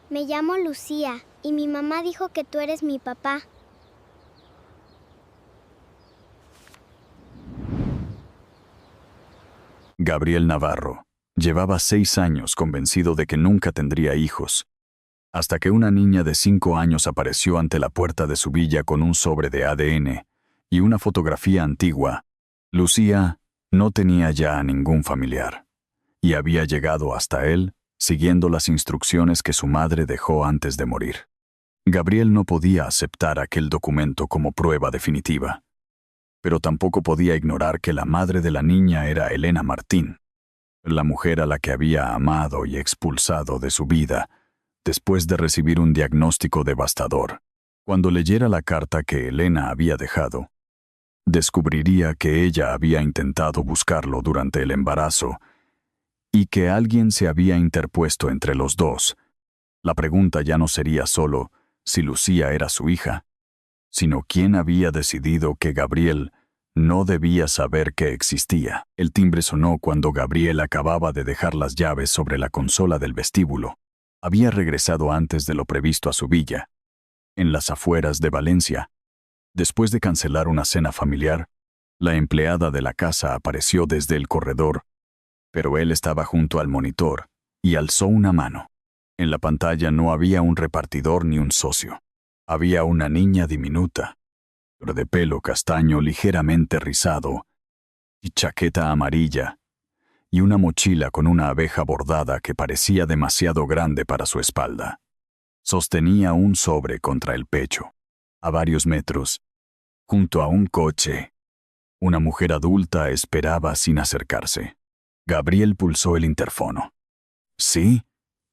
Me llamo Lucía, y mi mamá dijo que tú eres mi papá. Gabriel Navarro llevaba 6 años convencido de que nunca tendría hijos, hasta que una niña de 5 años apareció ante la puerta de su villa con un sobre de ADN y una fotografía antigua. Lucía no tenía ya a ningún familiar, y había llegado hasta él siguiendo las instrucciones que su madre dejó antes de morir. Gabriel no podía aceptar aquel documento como prueba definitiva, pero tampoco podía ignorar que la madre de la niña era Elena Martín, la mujer a la que había amado y expulsado de su vida después de recibir un diagnóstico devastador. Cuando leyera la carta que Elena había dejado, descubriría que ella había intentado buscarlo durante el embarazo y que alguien se había interpuesto entre los dos. La pregunta ya no sería solo si Lucía era su hija, sino quién había decidido que Gabriel no debía saber que existía. El timbre sonó cuando Gabriel acababa de dejar las llaves sobre la consola del vestíbulo. Había regresado antes de lo previsto a su villa, en las afueras de Valencia. Después de cancelar una cena familiar, la empleada de la casa apareció desde el corredor, pero él estaba junto al monitor y alzó una mano. En la pantalla no había un repartidor ni un socio. Había una niña diminuta, de pelo castaño ligeramente rizado y chaqueta amarilla, y una mochila con una abeja bordada que parecía demasiado grande para su espalda. Sostenía un sobre contra el pecho, a varios metros, junto a un coche. Una mujer adulta esperaba sin acercarse. Gabriel pulsó el interfono. ¿Sí?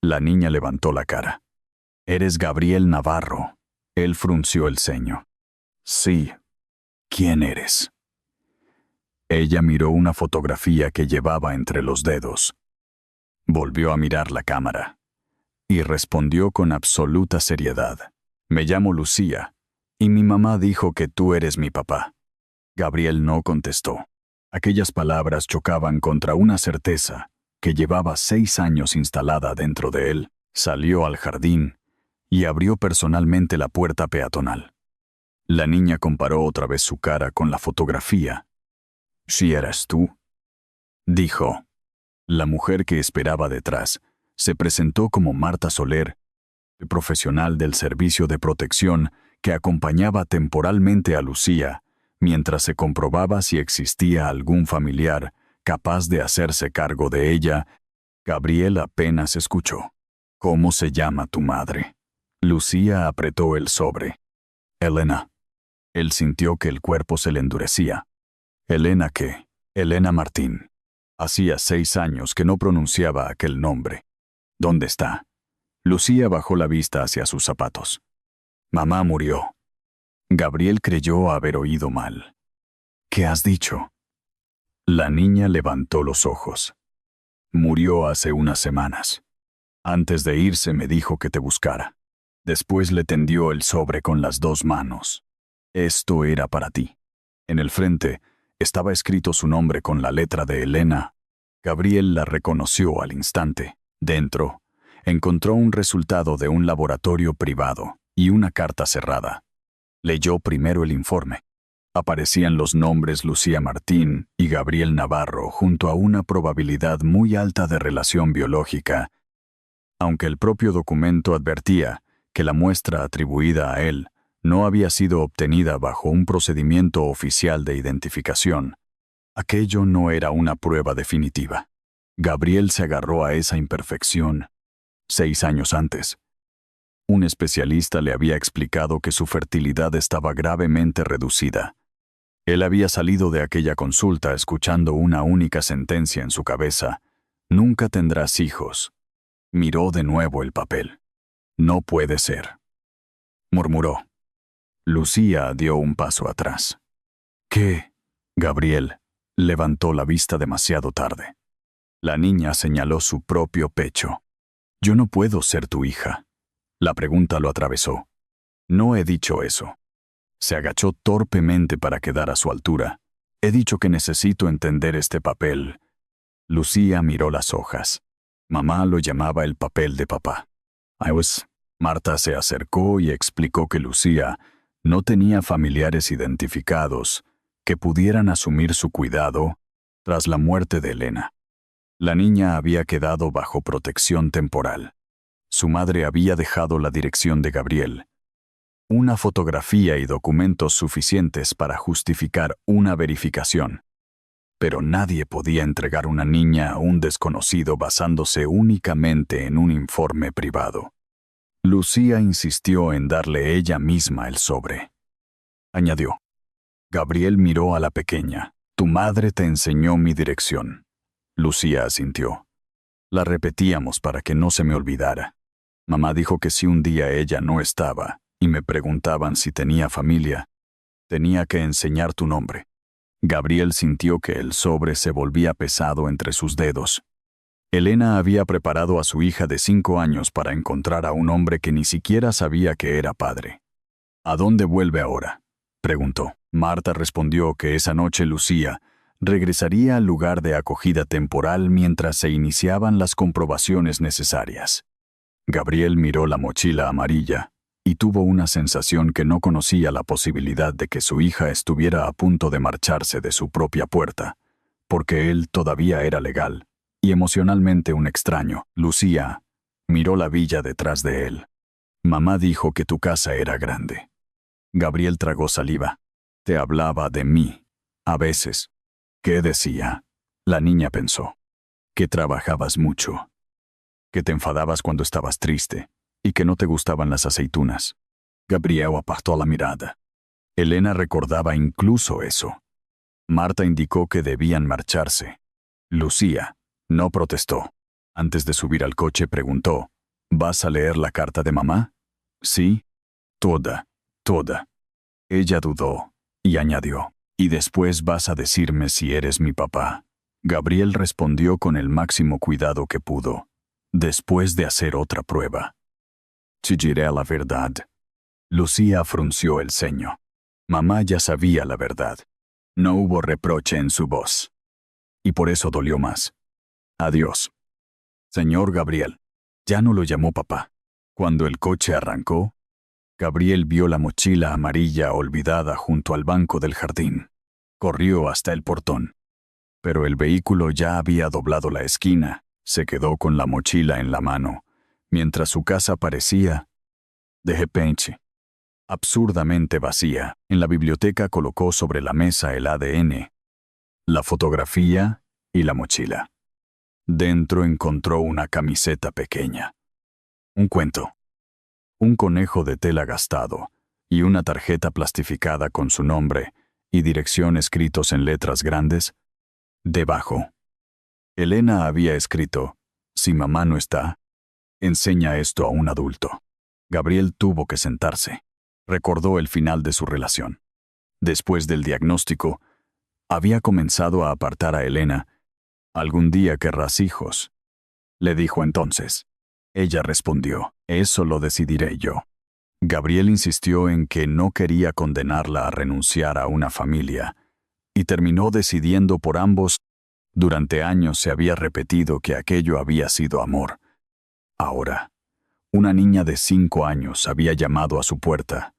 La niña levantó la cara. «Eres Gabriel Navarro». Él frunció el ceño. «Sí. ¿Quién eres?» Ella miró una fotografía que llevaba entre los dedos. Volvió a mirar la cámara y respondió con absoluta seriedad. «Me llamo Lucía, y mi mamá dijo que tú eres mi papá». Gabriel no contestó. Aquellas palabras chocaban contra una certeza que llevaba 6 años instalada dentro de él. Salió al jardín y abrió personalmente la puerta peatonal. La niña comparó otra vez su cara con la fotografía. «¿Si eras tú?», dijo. La mujer que esperaba detrás se presentó como Marta Soler, profesional del servicio de protección que acompañaba temporalmente a Lucía mientras se comprobaba si existía algún familiar capaz de hacerse cargo de ella. Gabriel apenas escuchó. «¿Cómo se llama tu madre?». Lucía apretó el sobre. «Elena». Él sintió que el cuerpo se le endurecía. «¿Elena qué?». «Elena Martín». Hacía 6 años que no pronunciaba aquel nombre. «¿Dónde está?». Lucía bajó la vista hacia sus zapatos. «Mamá murió». Gabriel creyó haber oído mal. «¿Qué has dicho?». La niña levantó los ojos. «Murió hace unas semanas. Antes de irse me dijo que te buscara». Después le tendió el sobre con las 2 manos. «Esto era para ti». En el frente estaba escrito su nombre con la letra de Elena. Gabriel la reconoció al instante. Dentro, encontró un resultado de un laboratorio privado y una carta cerrada. Leyó primero el informe. Aparecían los nombres Lucía Martín y Gabriel Navarro junto a una probabilidad muy alta de relación biológica, aunque el propio documento advertía que la muestra atribuida a él no había sido obtenida bajo un procedimiento oficial de identificación. Aquello no era una prueba definitiva. Gabriel se agarró a esa imperfección 6 años antes. Un especialista le había explicado que su fertilidad estaba gravemente reducida. Él había salido de aquella consulta escuchando una única sentencia en su cabeza: «Nunca tendrás hijos». Miró de nuevo el papel. «No puede ser», murmuró. Lucía dio un paso atrás. «¿Qué?». Gabriel levantó la vista demasiado tarde. La niña señaló su propio pecho. «Yo no puedo ser tu hija». La pregunta lo atravesó. «No he dicho eso». Se agachó torpemente para quedar a su altura. «He dicho que necesito entender este papel». Lucía miró las hojas. Mamá lo llamaba el papel de papá. Marta se acercó y explicó que Lucía no tenía familiares identificados que pudieran asumir su cuidado tras la muerte de Elena. La niña había quedado bajo protección temporal. Su madre había dejado la dirección de Gabriel, una fotografía y documentos suficientes para justificar una verificación. Pero nadie podía entregar una niña a un desconocido basándose únicamente en un informe privado. Lucía insistió en darle ella misma el sobre. Añadió. Gabriel miró a la pequeña. Tu madre te enseñó mi dirección. Lucía asintió. La repetíamos para que no se me olvidara. Mamá dijo que si un día ella no estaba y me preguntaban si tenía familia, tenía que enseñar tu nombre. Gabriel sintió que el sobre se volvía pesado entre sus dedos. Elena había preparado a su hija de 5 años para encontrar a un hombre que ni siquiera sabía que era padre. ¿A dónde vuelve ahora?, preguntó. Marta respondió que esa noche Lucía regresaría al lugar de acogida temporal mientras se iniciaban las comprobaciones necesarias. Gabriel miró la mochila amarilla y tuvo una sensación que no conocía la posibilidad de que su hija estuviera a punto de marcharse de su propia puerta, porque él todavía era legal y emocionalmente un extraño. Lucía miró la villa detrás de él. Mamá dijo que tu casa era grande. Gabriel tragó saliva. Te hablaba de mí, a veces. ¿Qué decía? La niña pensó. Que trabajabas mucho. Que te enfadabas cuando estabas triste y que no te gustaban las aceitunas. Gabriel apartó la mirada. Elena recordaba incluso eso. Marta indicó que debían marcharse. Lucía no protestó. Antes de subir al coche preguntó, ¿vas a leer la carta de mamá? Sí. Toda. Ella dudó y añadió, y después vas a decirme si eres mi papá. Gabriel respondió con el máximo cuidado que pudo, después de hacer otra prueba. Te diré la verdad. Lucía frunció el ceño. Mamá ya sabía la verdad. No hubo reproche en su voz. Y por eso dolió más. Adiós. Señor Gabriel. Ya no lo llamó papá. Cuando el coche arrancó, Gabriel vio la mochila amarilla olvidada junto al banco del jardín. Corrió hasta el portón. Pero el vehículo ya había doblado la esquina. Se quedó con la mochila en la mano, mientras su casa parecía, de repente, absurdamente vacía. En la biblioteca colocó sobre la mesa el ADN, la fotografía y la mochila. Dentro encontró una camiseta pequeña. Un cuento. Un conejo de tela gastado y una tarjeta plastificada con su nombre y dirección escritos en letras grandes. Debajo. Elena había escrito, si mamá no está, enseña esto a un adulto. Gabriel tuvo que sentarse. Recordó el final de su relación. Después del diagnóstico, había comenzado a apartar a Elena. Algún día querrás hijos, le dijo entonces. Ella respondió, eso lo decidiré yo. Gabriel insistió en que no quería condenarla a renunciar a una familia, y terminó decidiendo por ambos. Durante años se había repetido que aquello había sido amor. Ahora, una niña de 5 años había llamado a su puerta,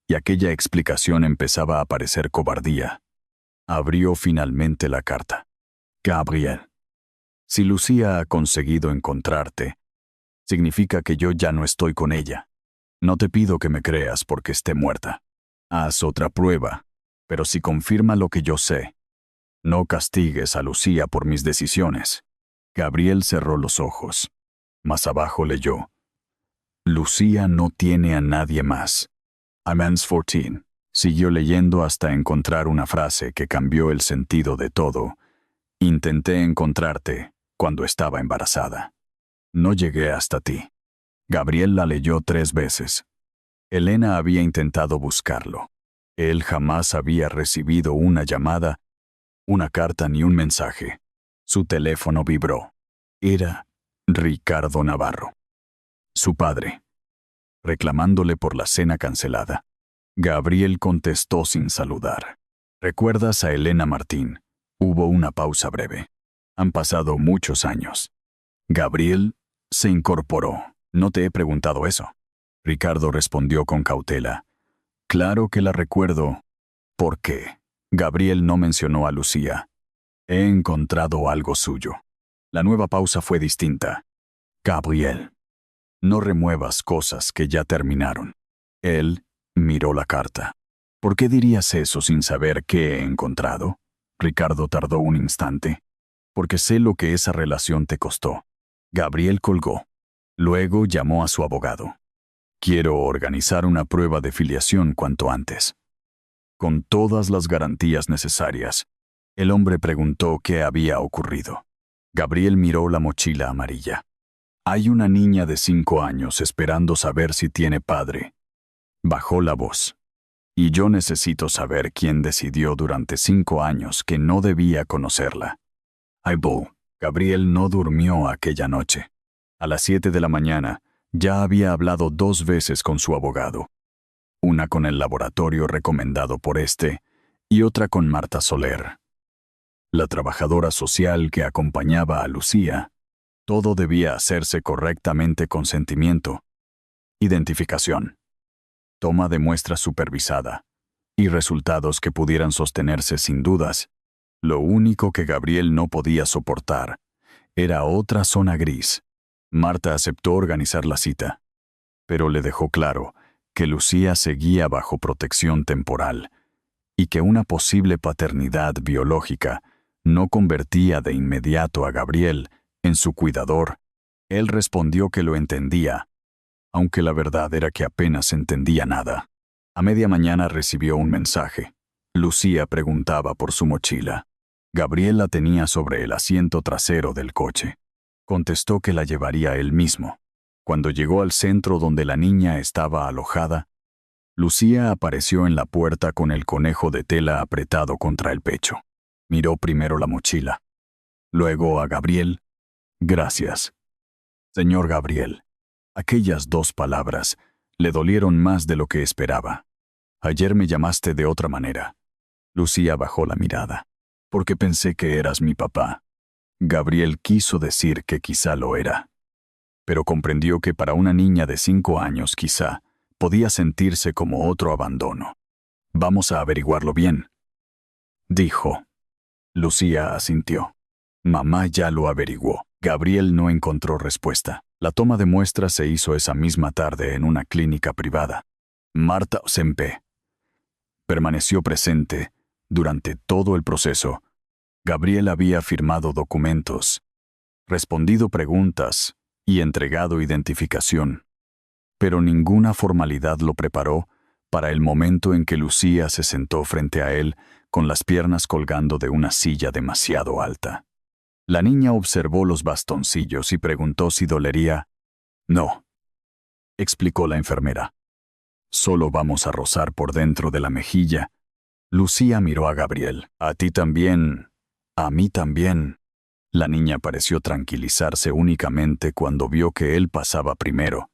y aquella explicación empezaba a parecer cobardía. Abrió finalmente la carta. Gabriel, si Lucía ha conseguido encontrarte, significa que yo ya no estoy con ella. No te pido que me creas porque esté muerta. Haz otra prueba, pero si confirma lo que yo sé, no castigues a Lucía por mis decisiones. Gabriel cerró los ojos. Más abajo leyó. Lucía no tiene a nadie más. Amans 14. Siguió leyendo hasta encontrar una frase que cambió el sentido de todo. Intenté encontrarte cuando estaba embarazada. No llegué hasta ti. Gabriel la leyó 3 veces. Elena había intentado buscarlo. Él jamás había recibido una llamada, una carta ni un mensaje. Su teléfono vibró. Era Ricardo Navarro, su padre, reclamándole por la cena cancelada. Gabriel contestó sin saludar. ¿Recuerdas a Elena Martín? Hubo una pausa breve. Han pasado muchos años. Gabriel se incorporó. No te he preguntado eso. Ricardo respondió con cautela. Claro que la recuerdo. ¿Por qué? Gabriel no mencionó a Lucía. He encontrado algo suyo. La nueva pausa fue distinta. Gabriel, no remuevas cosas que ya terminaron. Él miró la carta. ¿Por qué dirías eso sin saber qué he encontrado? Ricardo tardó un instante. Porque sé lo que esa relación te costó. Gabriel colgó. Luego llamó a su abogado. Quiero organizar una prueba de filiación cuanto antes. Con todas las garantías necesarias, el hombre preguntó qué había ocurrido. Gabriel miró la mochila amarilla. Hay una niña de 5 años esperando saber si tiene padre. Bajó la voz. Y yo necesito saber quién decidió durante 5 años que no debía conocerla. Aibo, Gabriel no durmió aquella noche. A las 7 de la mañana, ya había hablado 2 veces con su abogado. Una con el laboratorio recomendado por este y otra con Marta Soler, la trabajadora social que acompañaba a Lucía. Todo debía hacerse correctamente con sentimiento. Identificación. Toma de muestra supervisada. Y resultados que pudieran sostenerse sin dudas. Lo único que Gabriel no podía soportar era otra zona gris. Marta aceptó organizar la cita, pero le dejó claro que Lucía seguía bajo protección temporal y que una posible paternidad biológica no convertía de inmediato a Gabriel en su cuidador. Él respondió que lo entendía, aunque la verdad era que apenas entendía nada. A media mañana recibió un mensaje. Lucía preguntaba por su mochila. Gabriel la tenía sobre el asiento trasero del coche. Contestó que la llevaría él mismo. Cuando llegó al centro donde la niña estaba alojada, Lucía apareció en la puerta con el conejo de tela apretado contra el pecho. Miró primero la mochila. Luego a Gabriel. Gracias. Señor Gabriel. Aquellas 2 palabras le dolieron más de lo que esperaba. Ayer me llamaste de otra manera. Lucía bajó la mirada. Porque pensé que eras mi papá. Gabriel quiso decir que quizá lo era. Pero comprendió que para una niña de 5 años quizá podía sentirse como otro abandono. Vamos a averiguarlo bien, dijo. Lucía asintió. Mamá ya lo averiguó. Gabriel no encontró respuesta. La toma de muestras se hizo esa misma tarde en una clínica privada. Marta Sempe permaneció presente durante todo el proceso. Gabriel había firmado documentos, respondido preguntas y entregado identificación. Pero ninguna formalidad lo preparó para el momento en que Lucía se sentó frente a él con las piernas colgando de una silla demasiado alta. La niña observó los bastoncillos y preguntó si dolería. No, explicó la enfermera. Solo vamos a rozar por dentro de la mejilla. Lucía miró a Gabriel. A ti también. A mí también. La niña pareció tranquilizarse únicamente cuando vio que él pasaba primero.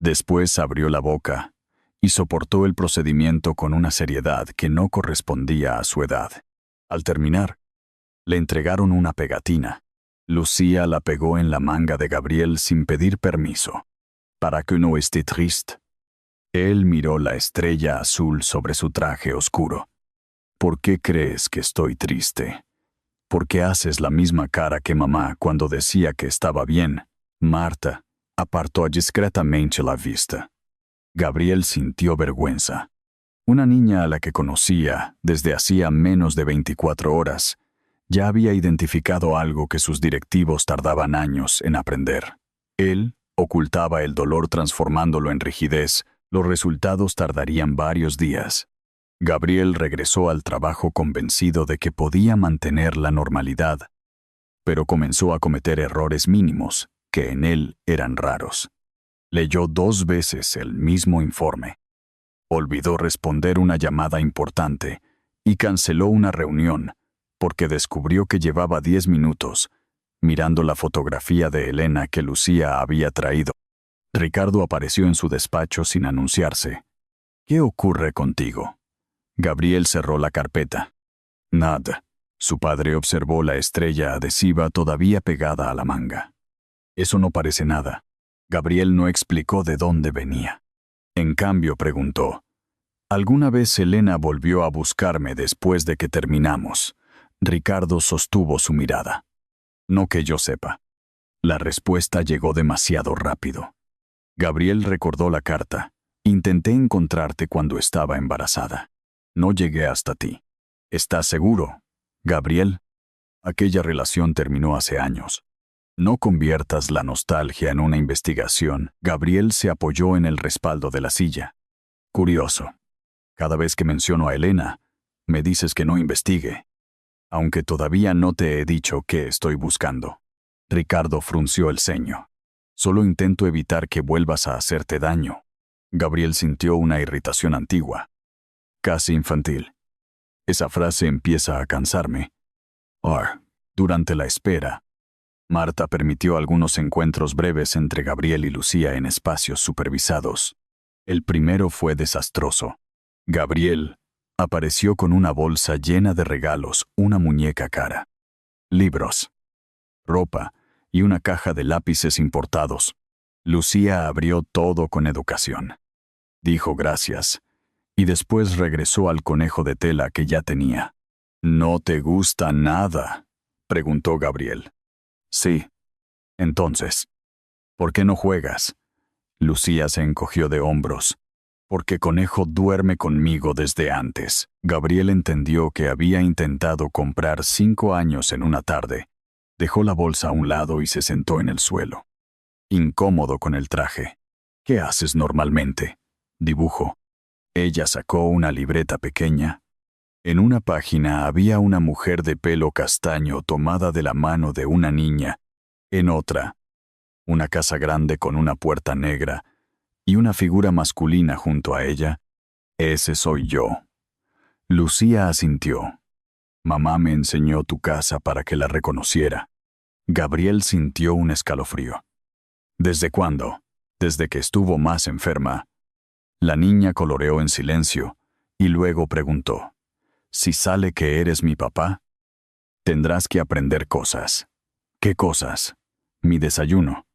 Después abrió la boca y soportó el procedimiento con una seriedad que no correspondía a su edad. Al terminar, le entregaron una pegatina. Lucía la pegó en la manga de Gabriel sin pedir permiso. Para que no esté triste. Él miró la estrella azul sobre su traje oscuro. ¿Por qué crees que estoy triste? ¿Por qué haces la misma cara que mamá cuando decía que estaba bien? Marta apartó discretamente la vista. Gabriel sintió vergüenza. Una niña a la que conocía desde hacía menos de 24 horas ya había identificado algo que sus directivos tardaban años en aprender. Él ocultaba el dolor transformándolo en rigidez. Los resultados tardarían varios días. Gabriel regresó al trabajo convencido de que podía mantener la normalidad, pero comenzó a cometer errores mínimos, que en él eran raros. Leyó 2 veces el mismo informe. Olvidó responder una llamada importante y canceló una reunión porque descubrió que llevaba 10 minutos mirando la fotografía de Elena que Lucía había traído. Ricardo apareció en su despacho sin anunciarse. ¿Qué ocurre contigo? Gabriel cerró la carpeta. Nada. Su padre observó la estrella adhesiva todavía pegada a la manga. Eso no parece nada. Gabriel no explicó de dónde venía. En cambio, preguntó, ¿alguna vez Elena volvió a buscarme después de que terminamos? Ricardo sostuvo su mirada. No que yo sepa. La respuesta llegó demasiado rápido. Gabriel recordó la carta. Intenté encontrarte cuando estaba embarazada. No llegué hasta ti. ¿Estás seguro, Gabriel? Aquella relación terminó hace años. No conviertas la nostalgia en una investigación. Gabriel se apoyó en el respaldo de la silla. Curioso. Cada vez que menciono a Elena, me dices que no investigue. Aunque todavía no te he dicho qué estoy buscando. Ricardo frunció el ceño. Solo intento evitar que vuelvas a hacerte daño. Gabriel sintió una irritación antigua, casi infantil. Esa frase empieza a cansarme. Durante la espera, Marta permitió algunos encuentros breves entre Gabriel y Lucía en espacios supervisados. El primero fue desastroso. Gabriel apareció con una bolsa llena de regalos, una muñeca cara, libros, ropa y una caja de lápices importados. Lucía abrió todo con educación. Dijo gracias, y después regresó al conejo de tela que ya tenía. ¿No te gusta nada?, preguntó Gabriel. Sí. Entonces, ¿por qué no juegas? Lucía se encogió de hombros. Porque Conejo duerme conmigo desde antes. Gabriel entendió que había intentado comprar 5 años en una tarde. Dejó la bolsa a un lado y se sentó en el suelo. Incómodo con el traje. ¿Qué haces normalmente? Dibujo. Ella sacó una libreta pequeña. En una página había una mujer de pelo castaño tomada de la mano de una niña. En otra, una casa grande con una puerta negra y una figura masculina junto a ella. Ese soy yo. Lucía asintió. Mamá me enseñó tu casa para que la reconociera. Gabriel sintió un escalofrío. ¿Desde cuándo? Desde que estuvo más enferma. La niña coloreó en silencio y luego preguntó, ¿si sale que eres mi papá? Tendrás que aprender cosas. ¿Qué cosas? Mi desayuno.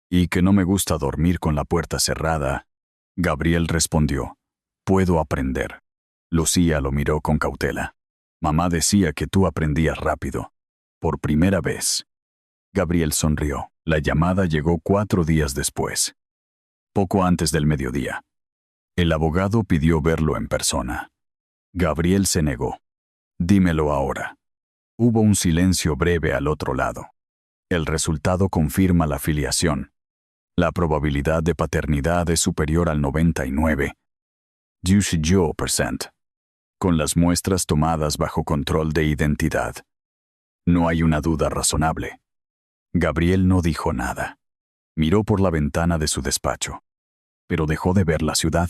Y que no me gusta dormir con la puerta cerrada. Gabriel respondió, puedo aprender. Lucía lo miró con cautela. Mamá decía que tú aprendías rápido. Por primera vez. Gabriel sonrió. La llamada llegó 4 días después. Poco antes del mediodía. El abogado pidió verlo en persona. Gabriel se negó. Dímelo ahora. Hubo un silencio breve al otro lado. El resultado confirma la filiación. La probabilidad de paternidad es superior al 99%. Con las muestras tomadas bajo control de identidad. No hay una duda razonable. Gabriel no dijo nada. Miró por la ventana de su despacho. Pero dejó de ver la ciudad.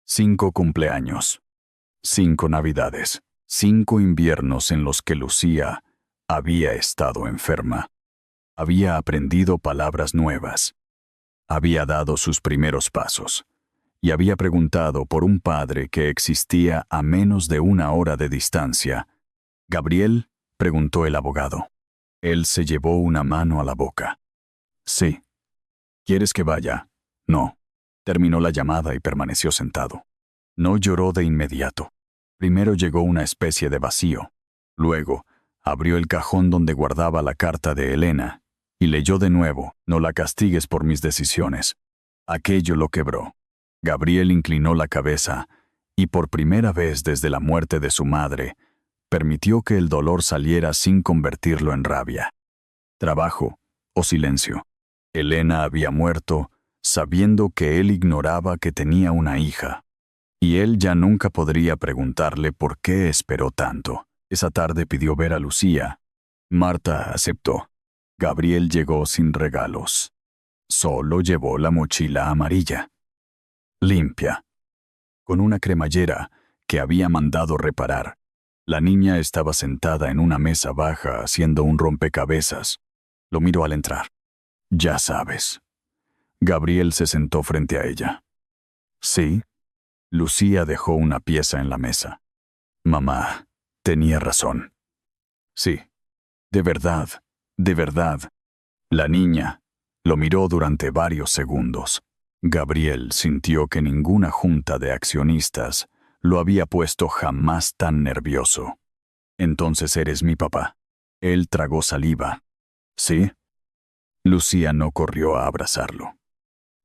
5 cumpleaños. 5 navidades. 5 inviernos en los que Lucía había estado enferma. Había aprendido palabras nuevas. Había dado sus primeros pasos. Y había preguntado por un padre que existía a menos de 1 hora de distancia. ¿Gabriel?, preguntó el abogado. Él se llevó una mano a la boca. Sí. ¿Quieres que vaya? No. Terminó la llamada y permaneció sentado. No lloró de inmediato. Primero llegó una especie de vacío. Luego, abrió el cajón donde guardaba la carta de Elena y leyó de nuevo, no la castigues por mis decisiones. Aquello lo quebró. Gabriel inclinó la cabeza y por primera vez desde la muerte de su madre, permitió que el dolor saliera sin convertirlo en rabia. Trabajo o silencio. Elena había muerto, sabiendo que él ignoraba que tenía una hija. Y él ya nunca podría preguntarle por qué esperó tanto. Esa tarde pidió ver a Lucía. Marta aceptó. Gabriel llegó sin regalos. Solo llevó la mochila amarilla. Limpia. Con una cremallera que había mandado reparar. La niña estaba sentada en una mesa baja haciendo un rompecabezas. Lo miró al entrar. Ya sabes. Gabriel se sentó frente a ella. ¿Sí? Lucía dejó una pieza en la mesa. Mamá, tenía razón. Sí. De verdad, de verdad. La niña, Lo miró durante varios segundos. Gabriel sintió que ninguna junta de accionistas lo había puesto jamás tan nervioso. «Entonces eres mi papá». Él tragó saliva. «¿Sí?» Lucía no corrió a abrazarlo.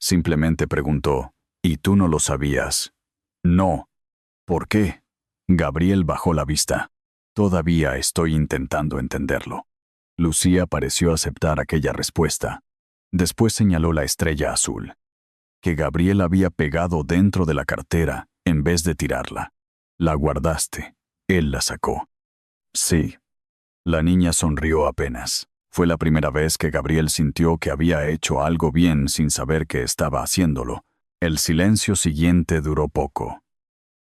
Simplemente preguntó, «¿Y tú no lo sabías?» «No». «¿Por qué?» Gabriel bajó la vista. «Todavía estoy intentando entenderlo». Lucía pareció aceptar aquella respuesta. Después señaló la estrella azul, que Gabriel había pegado dentro de la cartera en vez de tirarla. «La guardaste». Él la sacó. «Sí». La niña sonrió apenas. Fue la primera vez que Gabriel sintió que había hecho algo bien sin saber que estaba haciéndolo. El silencio siguiente duró poco.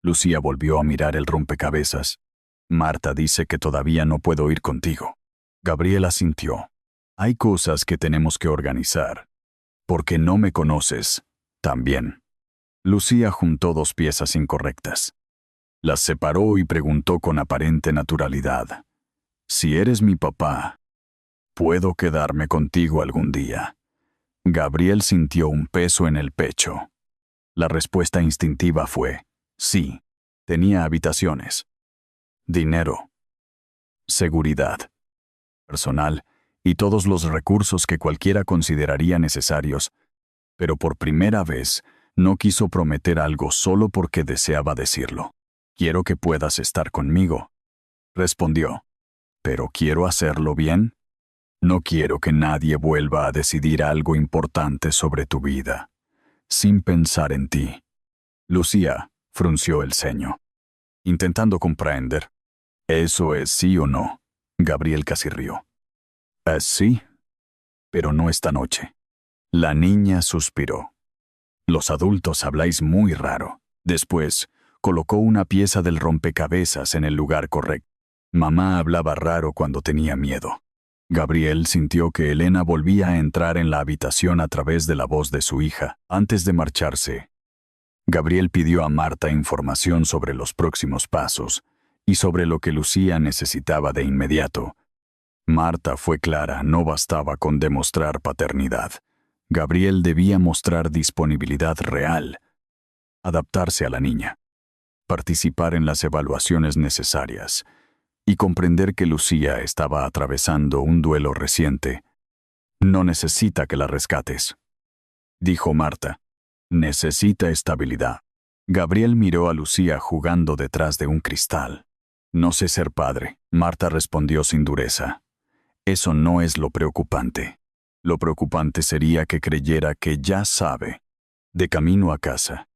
Lucía volvió a mirar el rompecabezas. «Marta dice que todavía no puedo ir contigo». Gabriel asintió. «Hay cosas que tenemos que organizar. Porque no me conoces. También». Lucía juntó dos piezas incorrectas. Las separó y preguntó con aparente naturalidad. «Si eres mi papá, ¿puedo quedarme contigo algún día?» Gabriel sintió un peso en el pecho. La respuesta instintiva fue, sí. Tenía habitaciones, dinero, seguridad, personal y todos los recursos que cualquiera consideraría necesarios, pero por primera vez no quiso prometer algo solo porque deseaba decirlo. «Quiero que puedas estar conmigo», respondió. «Pero quiero hacerlo bien. No quiero que nadie vuelva a decidir algo importante sobre tu vida, sin pensar en ti». Lucía frunció el ceño, intentando comprender. «¿Eso es sí o no?» Gabriel casi rió. «Es sí, pero no esta noche». La niña suspiró. «Los adultos habláis muy raro». Después, colocó una pieza del rompecabezas en el lugar correcto. Mamá hablaba raro cuando tenía miedo. Gabriel sintió que Elena volvía a entrar en la habitación a través de la voz de su hija. Antes de marcharse, Gabriel pidió a Marta información sobre los próximos pasos y sobre lo que Lucía necesitaba de inmediato. Marta fue clara, no bastaba con demostrar paternidad. Gabriel debía mostrar disponibilidad real, adaptarse a la niña, participar en las evaluaciones necesarias y comprender que Lucía estaba atravesando un duelo reciente. «No necesita que la rescates», dijo Marta. «Necesita estabilidad». Gabriel miró a Lucía jugando detrás de un cristal. «No sé ser padre», Marta respondió sin dureza. «Eso no es lo preocupante. Lo preocupante sería que creyera que ya sabe». De camino a casa,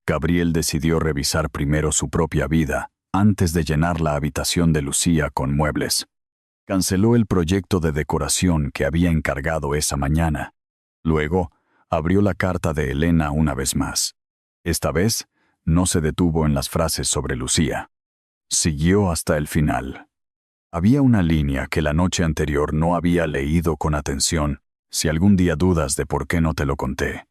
Gabriel decidió revisar primero su propia vida antes de llenar la habitación de Lucía con muebles. Canceló el proyecto de decoración que había encargado esa mañana. Luego, abrió la carta de Elena una vez más. Esta vez, no se detuvo en las frases sobre Lucía. Siguió hasta el final. Había una línea que la noche anterior no había leído con atención. «Si algún día dudas de por qué no te lo conté,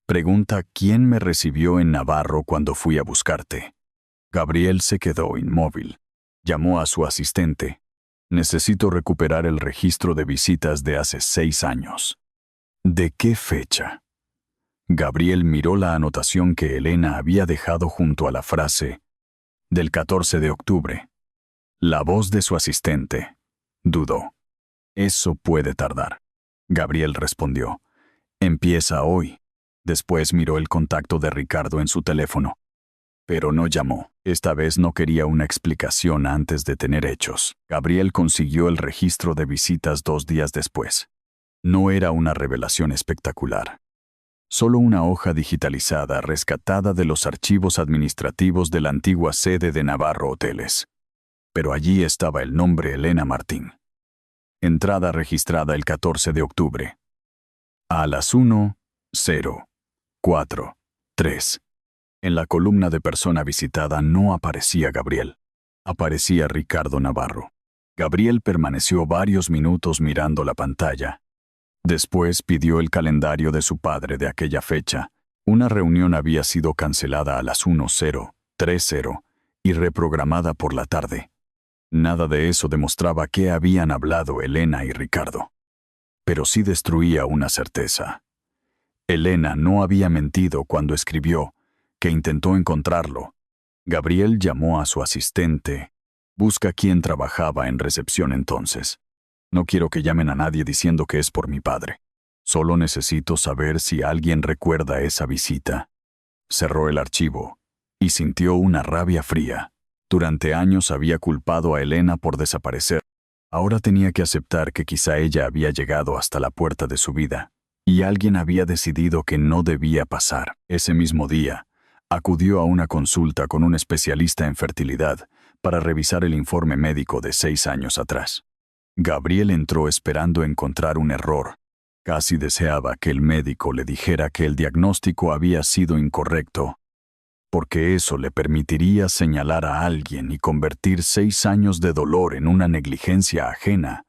pregunta quién me recibió en Navarro cuando fui a buscarte». Gabriel se quedó inmóvil. Llamó a su asistente. «Necesito recuperar el registro de visitas de hace 6 años». «¿De qué fecha?» Gabriel miró la anotación que Elena había dejado junto a la frase, «del 14 de octubre». La voz de su asistente dudó. «Eso puede tardar». Gabriel respondió, «Empieza hoy». Después miró el contacto de Ricardo en su teléfono. Pero no llamó. Esta vez no quería una explicación antes de tener hechos. Gabriel consiguió el registro de visitas 2 días después. No era una revelación espectacular. Solo una hoja digitalizada rescatada de los archivos administrativos de la antigua sede de Navarro Hoteles. Pero allí estaba el nombre Elena Martín. Entrada registrada el 14 de octubre. A las 1:04:3. En la columna de persona visitada no aparecía Gabriel. Aparecía Ricardo Navarro. Gabriel permaneció varios minutos mirando la pantalla. Después pidió el calendario de su padre de aquella fecha. Una reunión había sido cancelada a las 1:30 y reprogramada por la tarde. Nada de eso demostraba qué habían hablado Elena y Ricardo. pero sí destruía una certeza. Elena no había mentido cuando escribió que intentó encontrarlo. Gabriel llamó a su asistente. Busca quién trabajaba en recepción entonces. No quiero que llamen a nadie diciendo que es por mi padre. Solo necesito saber si alguien recuerda esa visita. Cerró el archivo y sintió una rabia fría. Durante años había culpado a Elena por desaparecer. Ahora tenía que aceptar que quizá ella había llegado hasta la puerta de su vida, y alguien había decidido que no debía pasar. Ese mismo día, acudió a una consulta con un especialista en fertilidad para revisar el informe médico de 6 años atrás. Gabriel entró esperando encontrar un error. Casi deseaba que el médico le dijera que el diagnóstico había sido incorrecto, porque eso le permitiría señalar a alguien y convertir 6 años de dolor en una negligencia ajena.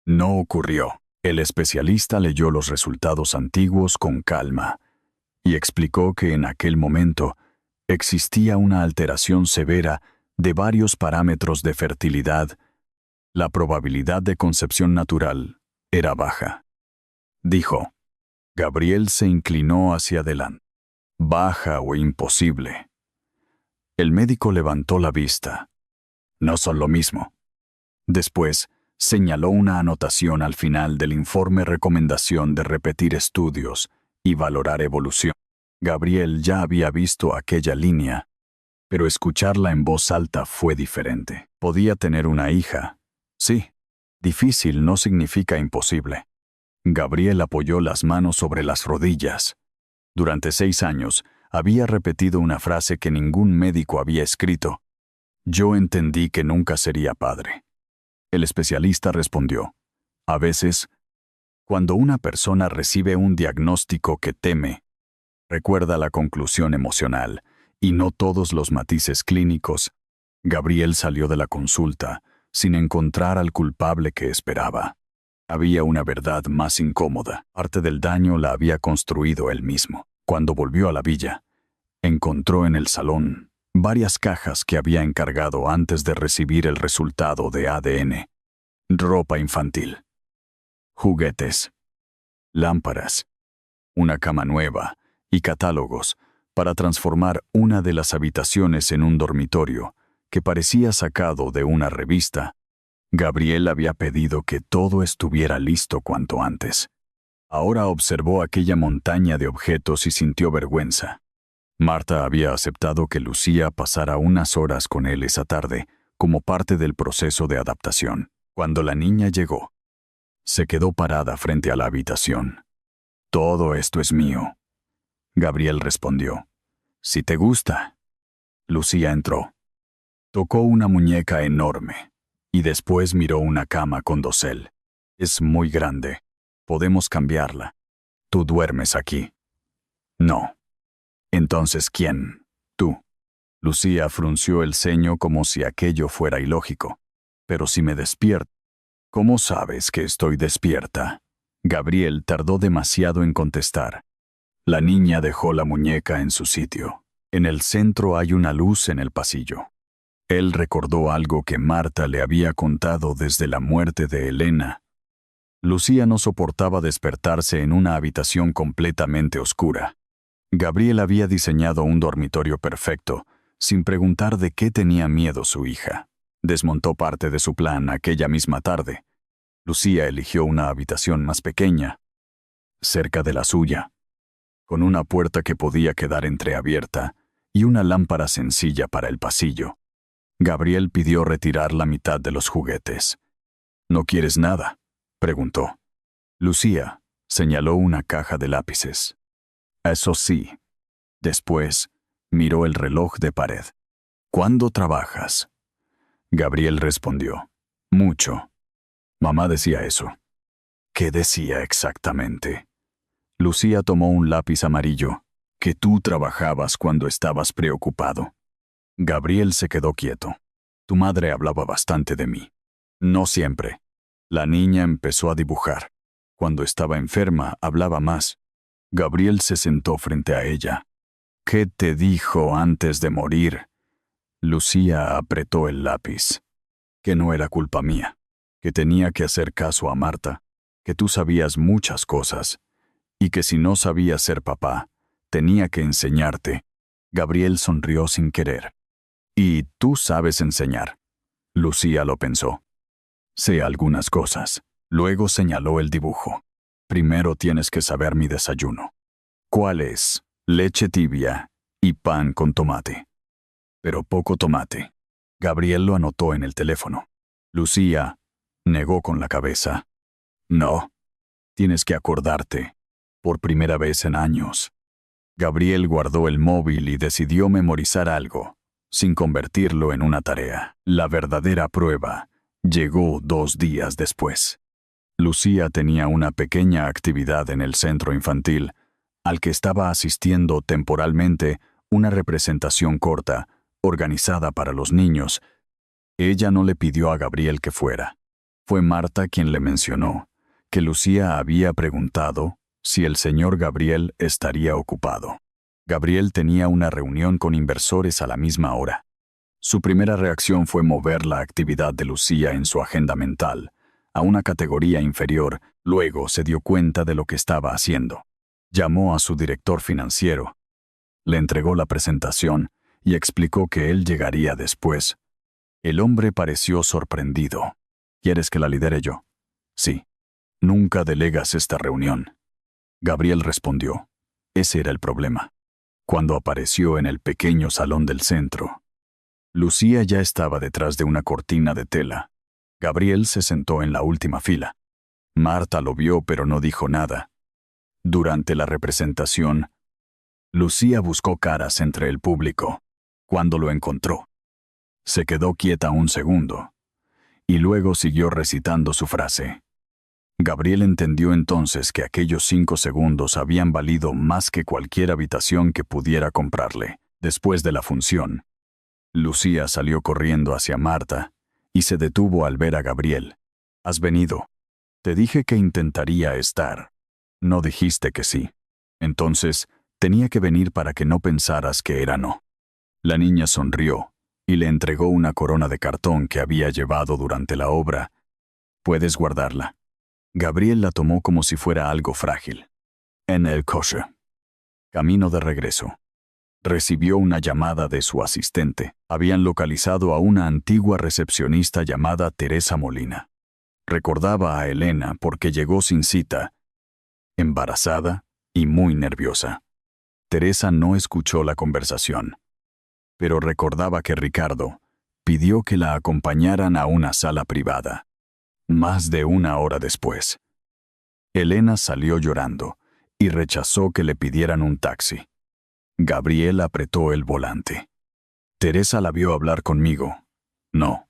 No ocurrió. El especialista leyó los resultados antiguos con calma y explicó que en aquel momento existía una alteración severa de varios parámetros de fertilidad. La probabilidad de concepción natural era baja. Dijo. Gabriel se inclinó hacia adelante. Baja o imposible. El médico levantó la vista. No son lo mismo. Después, señaló una anotación al final del informe recomendación de repetir estudios y valorar evolución. Gabriel ya había visto aquella línea, pero escucharla en voz alta fue diferente. Podía tener una hija. Sí, difícil no significa imposible. Gabriel apoyó las manos sobre las rodillas. Durante 6 años, había repetido una frase que ningún médico había escrito. Yo entendí que nunca sería padre. El especialista respondió. A veces, cuando una persona recibe un diagnóstico que teme, recuerda la conclusión emocional y no todos los matices clínicos. Gabriel salió de la consulta sin encontrar al culpable que esperaba. Había una verdad más incómoda. Parte del daño la había construido él mismo. Cuando volvió a la villa, encontró en el salón varias cajas que había encargado antes de recibir el resultado de ADN. Ropa infantil, juguetes, lámparas, una cama nueva y catálogos para transformar una de las habitaciones en un dormitorio que parecía sacado de una revista. Gabriel había pedido que todo estuviera listo cuanto antes. Ahora observó aquella montaña de objetos y sintió vergüenza. Marta había aceptado que Lucía pasara unas horas con él esa tarde, como parte del proceso de adaptación. Cuando la niña llegó, se quedó parada frente a la habitación. Todo esto es mío. Gabriel respondió. Si te gusta. Lucía entró. Tocó una muñeca enorme y después miró una cama con dosel. Es muy grande. Podemos cambiarla. Tú duermes aquí. No. Entonces, ¿quién? Tú. Lucía frunció el ceño como si aquello fuera ilógico. Pero si me despierto. ¿Cómo sabes que estoy despierta? Gabriel tardó demasiado en contestar. La niña dejó la muñeca en su sitio. En el centro hay una luz en el pasillo. Él recordó algo que Marta le había contado desde la muerte de Elena. Lucía no soportaba despertarse en una habitación completamente oscura. Gabriel había diseñado un dormitorio perfecto, sin preguntar de qué tenía miedo su hija. Desmontó parte de su plan aquella misma tarde. Lucía eligió una habitación más pequeña, cerca de la suya, con una puerta que podía quedar entreabierta y una lámpara sencilla para el pasillo. Gabriel pidió retirar la mitad de los juguetes. ¿No quieres nada?, preguntó. Lucía señaló una caja de lápices. Eso sí. Después, miró el reloj de pared. ¿Cuándo trabajas? Gabriel respondió. Mucho. Mamá decía eso. ¿Qué decía exactamente? Lucía tomó un lápiz amarillo. Que tú trabajabas cuando estabas preocupado. Gabriel se quedó quieto. Tu madre hablaba bastante de mí. No siempre. La niña empezó a dibujar. Cuando estaba enferma, hablaba más. Gabriel se sentó frente a ella. ¿Qué te dijo antes de morir? Lucía apretó el lápiz. Que no era culpa mía. Que tenía que hacer caso a Marta. que tú sabías muchas cosas, y que si no sabías ser papá, tenía que enseñarte. Gabriel sonrió sin querer. Y tú sabes enseñar. Lucía lo pensó. Sé algunas cosas. Luego señaló el dibujo. Primero tienes que saber mi desayuno. ¿Cuál es? Leche tibia y pan con tomate. Pero poco tomate. Gabriel lo anotó en el teléfono. Lucía negó con la cabeza. No. Tienes que acordarte. Por primera vez en años. Gabriel guardó el móvil y decidió memorizar algo, sin convertirlo en una tarea. La verdadera prueba llegó 2 días después. Lucía tenía una pequeña actividad en el centro infantil, al que estaba asistiendo temporalmente una representación corta, organizada para los niños. Ella no le pidió a Gabriel que fuera. Fue Marta quien le mencionó que Lucía había preguntado si el señor Gabriel estaría ocupado. Gabriel tenía una reunión con inversores a la misma hora. Su primera reacción fue mover la actividad de Lucía en su agenda mental a una categoría inferior. Luego se dio cuenta de lo que estaba haciendo. Llamó a su director financiero, le entregó la presentación y explicó que él llegaría después. El hombre pareció sorprendido. ¿Quieres que la lidere yo? Sí. Nunca delegas esta reunión. Gabriel respondió. Ese era el problema. Cuando apareció en el pequeño salón del centro, Lucía ya estaba detrás de una cortina de tela. Gabriel se sentó en la última fila. Marta lo vio pero no dijo nada. Durante la representación, Lucía buscó caras entre el público. Cuando lo encontró, se quedó quieta un segundo y luego siguió recitando su frase. Gabriel entendió entonces que aquellos 5 segundos habían valido más que cualquier habitación que pudiera comprarle. Después de la función, Lucía salió corriendo hacia Marta y se detuvo al ver a Gabriel. ¿Has venido? Te dije que intentaría estar. No dijiste que sí. Entonces, tenía que venir para que no pensaras que era no. La niña sonrió y le entregó una corona de cartón que había llevado durante la obra. Puedes guardarla. Gabriel la tomó como si fuera algo frágil. En el coche. Camino de regreso. Recibió una llamada de su asistente. Habían localizado a una antigua recepcionista llamada Teresa Molina. Recordaba a Elena porque llegó sin cita, embarazada y muy nerviosa. Teresa no escuchó la conversación, pero recordaba que Ricardo pidió que la acompañaran a una sala privada. Más de 1 hora después, Elena salió llorando y rechazó que le pidieran un taxi. Gabriel apretó el volante. Teresa la vio hablar conmigo. No.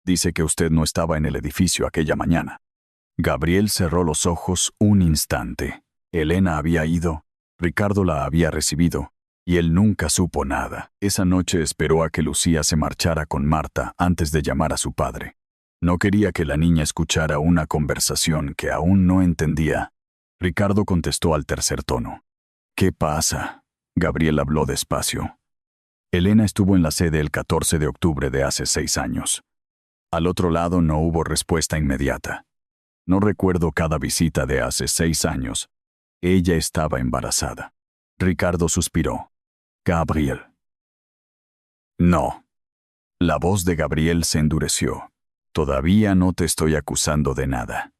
Dice que usted no estaba en el edificio aquella mañana. Gabriel cerró los ojos un instante. Elena había ido, Ricardo la había recibido, y él nunca supo nada. Esa noche esperó a que Lucía se marchara con Marta antes de llamar a su padre. No quería que la niña escuchara una conversación que aún no entendía. Ricardo contestó al tercer tono. ¿Qué pasa? Gabriel habló despacio. Elena estuvo en la sede el 14 de octubre de hace 6 años. Al otro lado no hubo respuesta inmediata. No recuerdo cada visita de hace 6 años. Ella estaba embarazada. Ricardo suspiró. Gabriel. No. La voz de Gabriel se endureció. Todavía no te estoy acusando de nada.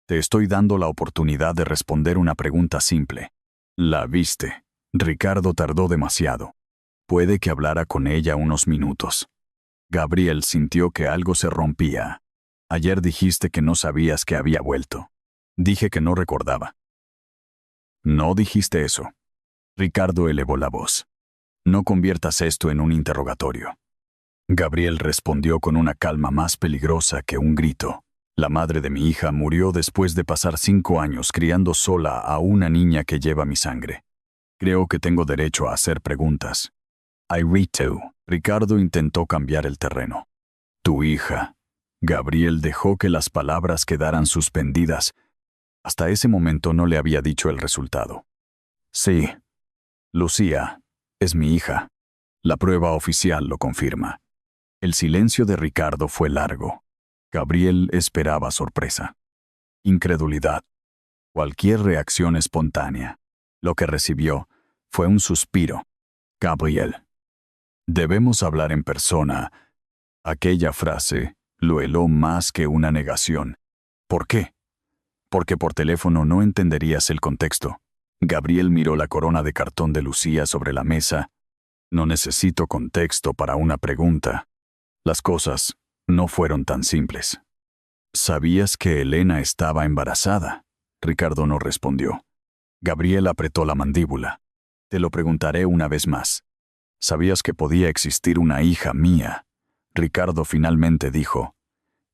Te estoy dando la oportunidad de responder una pregunta simple. ¿La viste? Ricardo tardó demasiado. Puede que hablara con ella unos minutos. Gabriel sintió que algo se rompía. Ayer dijiste que no sabías que había vuelto. Dije que no recordaba. No dijiste eso. Ricardo elevó la voz. No conviertas esto en un interrogatorio. Gabriel respondió con una calma más peligrosa que un grito. La madre de mi hija murió después de pasar 5 años criando sola a una niña que lleva mi sangre. Creo que tengo derecho a hacer preguntas. I read too. Ricardo intentó cambiar el terreno. Tu hija. Gabriel dejó que las palabras quedaran suspendidas. Hasta ese momento no le había dicho el resultado. Sí. Lucía, es mi hija. La prueba oficial lo confirma. El silencio de Ricardo fue largo. Gabriel esperaba sorpresa. incredulidad, cualquier reacción espontánea. Lo que recibió fue un suspiro. Gabriel. Debemos hablar en persona. Aquella frase lo heló más que una negación. ¿Por qué? Porque por teléfono no entenderías el contexto. Gabriel miró la corona de cartón de Lucía sobre la mesa. No necesito contexto para una pregunta. Las cosas no fueron tan simples. ¿Sabías que Elena estaba embarazada? Ricardo no respondió. Gabriel apretó la mandíbula. Te lo preguntaré una vez más. ¿Sabías que podía existir una hija mía? Ricardo finalmente dijo.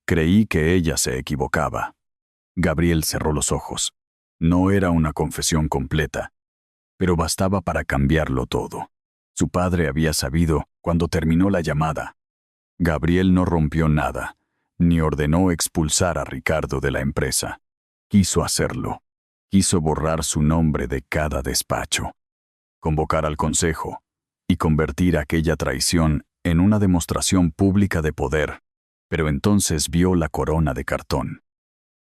Creí que ella se equivocaba. Gabriel cerró los ojos. No era una confesión completa, pero bastaba para cambiarlo todo. Su padre había sabido cuando terminó la llamada. Gabriel no rompió nada, ni ordenó expulsar a Ricardo de la empresa. Quiso hacerlo. Quiso borrar su nombre de cada despacho, convocar al consejo y convertir aquella traición en una demostración pública de poder. Pero entonces vio la corona de cartón,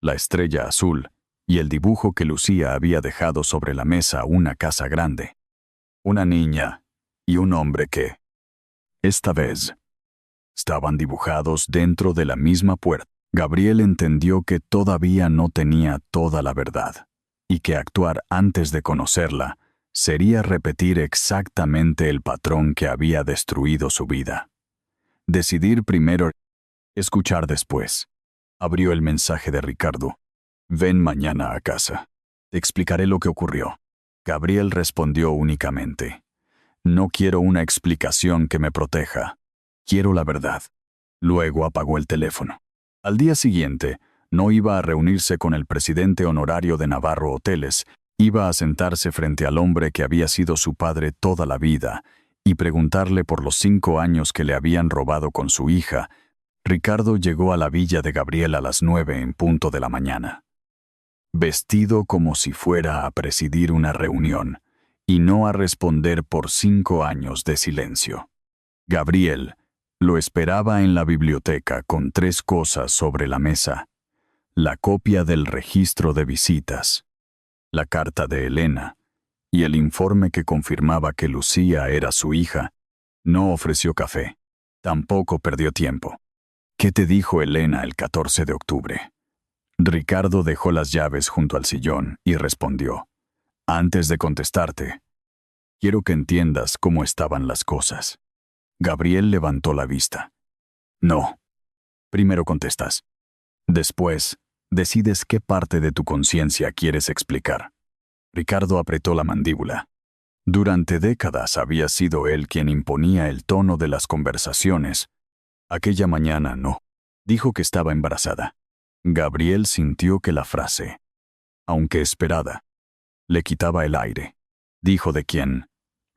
la estrella azul y el dibujo que Lucía había dejado sobre la mesa una casa grande, una niña y un hombre que, esta vez, estaban dibujados dentro de la misma puerta. Gabriel entendió que todavía no tenía toda la verdad, y que actuar antes de conocerla sería repetir exactamente el patrón que había destruido su vida. Decidir primero, escuchar después. Abrió el mensaje de Ricardo. Ven mañana a casa. Te explicaré lo que ocurrió. Gabriel respondió únicamente. No quiero una explicación que me proteja. Quiero la verdad. Luego apagó el teléfono. Al día siguiente, no iba a reunirse con el presidente honorario de Navarro Hoteles, iba a sentarse frente al hombre que había sido su padre toda la vida y preguntarle por los 5 años que le habían robado con su hija. Ricardo llegó a la villa de Gabriel a las 9 en punto de la mañana, vestido como si fuera a presidir una reunión y no a responder por 5 años de silencio. Gabriel lo esperaba en la biblioteca con 3 cosas sobre la mesa: la copia del registro de visitas, la carta de Elena y el informe que confirmaba que Lucía era su hija. No ofreció café. Tampoco perdió tiempo. ¿Qué te dijo Elena el 14 de octubre? Ricardo dejó las llaves junto al sillón y respondió. Antes de contestarte, quiero que entiendas cómo estaban las cosas. Gabriel levantó la vista. No. Primero contestas. Después, decides qué parte de tu conciencia quieres explicar. Ricardo apretó la mandíbula. Durante décadas había sido él quien imponía el tono de las conversaciones. Aquella mañana no. Dijo que estaba embarazada. Gabriel sintió que la frase, aunque esperada, le quitaba el aire. Dijo de quién.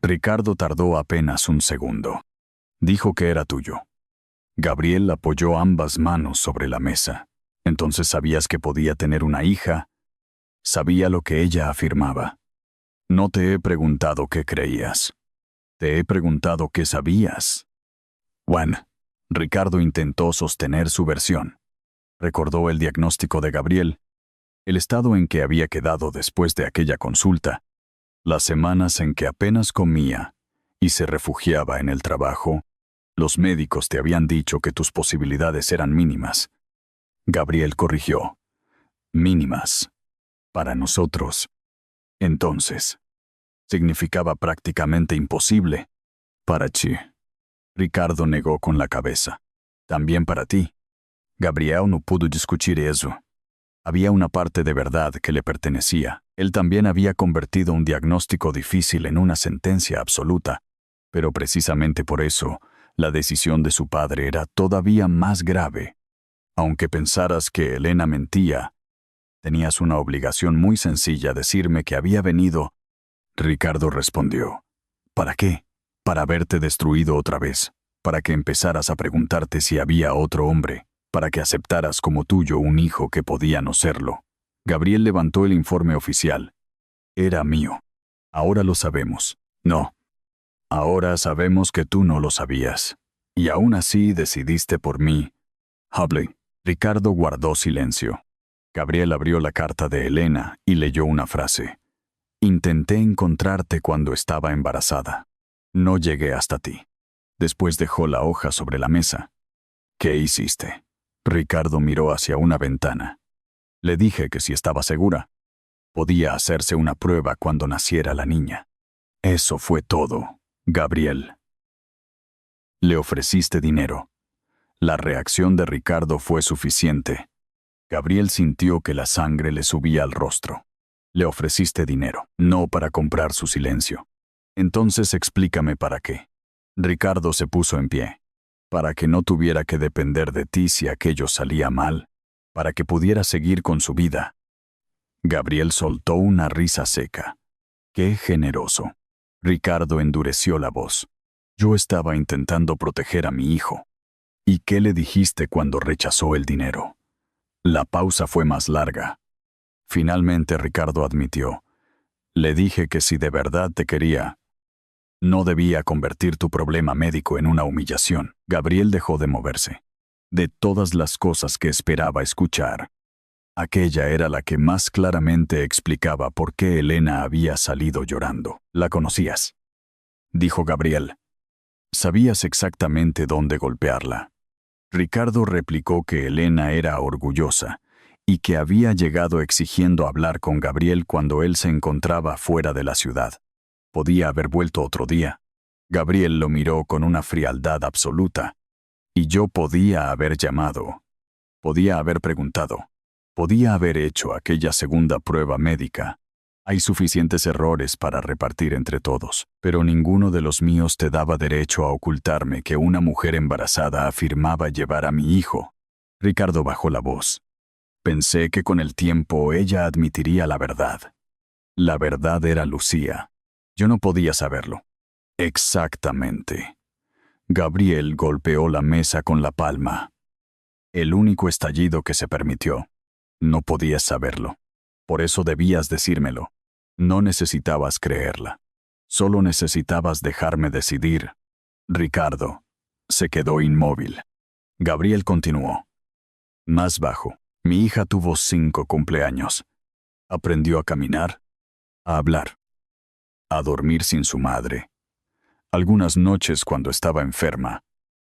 Ricardo tardó apenas un segundo. Dijo que era tuyo. Gabriel apoyó ambas manos sobre la mesa. Entonces sabías que podía tener una hija. Sabía lo que ella afirmaba. No te he preguntado qué creías. Te he preguntado qué sabías. Bueno, Ricardo intentó sostener su versión. Recordó el diagnóstico de Gabriel, el estado en que había quedado después de aquella consulta, las semanas en que apenas comía y se refugiaba en el trabajo. Los médicos te habían dicho que tus posibilidades eran mínimas. Gabriel corrigió. Mínimas. Para nosotros. Entonces, significaba prácticamente imposible. Para ti. Ricardo negó con la cabeza. También para ti. Gabriel no pudo discutir eso. Había una parte de verdad que le pertenecía. Él también había convertido un diagnóstico difícil en una sentencia absoluta. Pero precisamente por eso, la decisión de su padre era todavía más grave. Aunque pensaras que Elena mentía, tenías una obligación muy sencilla: decirme que había venido. Ricardo respondió. ¿Para qué? Para verte destruido otra vez. Para que empezaras a preguntarte si había otro hombre. Para que aceptaras como tuyo un hijo que podía no serlo. Gabriel levantó el informe oficial. Era mío. Ahora lo sabemos. No. Ahora sabemos que tú no lo sabías. Y aún así decidiste por mí. Hable. Ricardo guardó silencio. Gabriel abrió la carta de Elena y leyó una frase. Intenté encontrarte cuando estaba embarazada. No llegué hasta ti. Después dejó la hoja sobre la mesa. ¿Qué hiciste? Ricardo miró hacia una ventana. Le dije que si estaba segura, podía hacerse una prueba cuando naciera la niña. Eso fue todo, Gabriel. Le ofreciste dinero. La reacción de Ricardo fue suficiente. Gabriel sintió que la sangre le subía al rostro. Le ofreciste dinero, no para comprar su silencio. Entonces explícame para qué. Ricardo se puso en pie. Para que no tuviera que depender de ti si aquello salía mal. Para que pudiera seguir con su vida. Gabriel soltó una risa seca. ¡Qué generoso! Ricardo endureció la voz. Yo estaba intentando proteger a mi hijo. ¿Y qué le dijiste cuando rechazó el dinero? La pausa fue más larga. Finalmente Ricardo admitió. Le dije que si de verdad te quería, no debía convertir tu problema médico en una humillación. Gabriel dejó de moverse. De todas las cosas que esperaba escuchar, aquella era la que más claramente explicaba por qué Elena había salido llorando. ¿La conocías?, dijo Gabriel. Sabías exactamente dónde golpearla. Ricardo replicó que Elena era orgullosa y que había llegado exigiendo hablar con Gabriel cuando él se encontraba fuera de la ciudad. Podía haber vuelto otro día. Gabriel lo miró con una frialdad absoluta. Y yo podía haber llamado. Podía haber preguntado. Podía haber hecho aquella segunda prueba médica. Hay suficientes errores para repartir entre todos, pero ninguno de los míos te daba derecho a ocultarme que una mujer embarazada afirmaba llevar a mi hijo. Ricardo bajó la voz. Pensé que con el tiempo ella admitiría la verdad. La verdad era Lucía. Yo no podía saberlo. Exactamente. Gabriel golpeó la mesa con la palma. El único estallido que se permitió. No podías saberlo. Por eso debías decírmelo. No necesitabas creerla. Solo necesitabas dejarme decidir. Ricardo se quedó inmóvil. Gabriel continuó. Más bajo. Mi hija tuvo 5 cumpleaños. Aprendió a caminar, a hablar, a dormir sin su madre. Algunas noches cuando estaba enferma.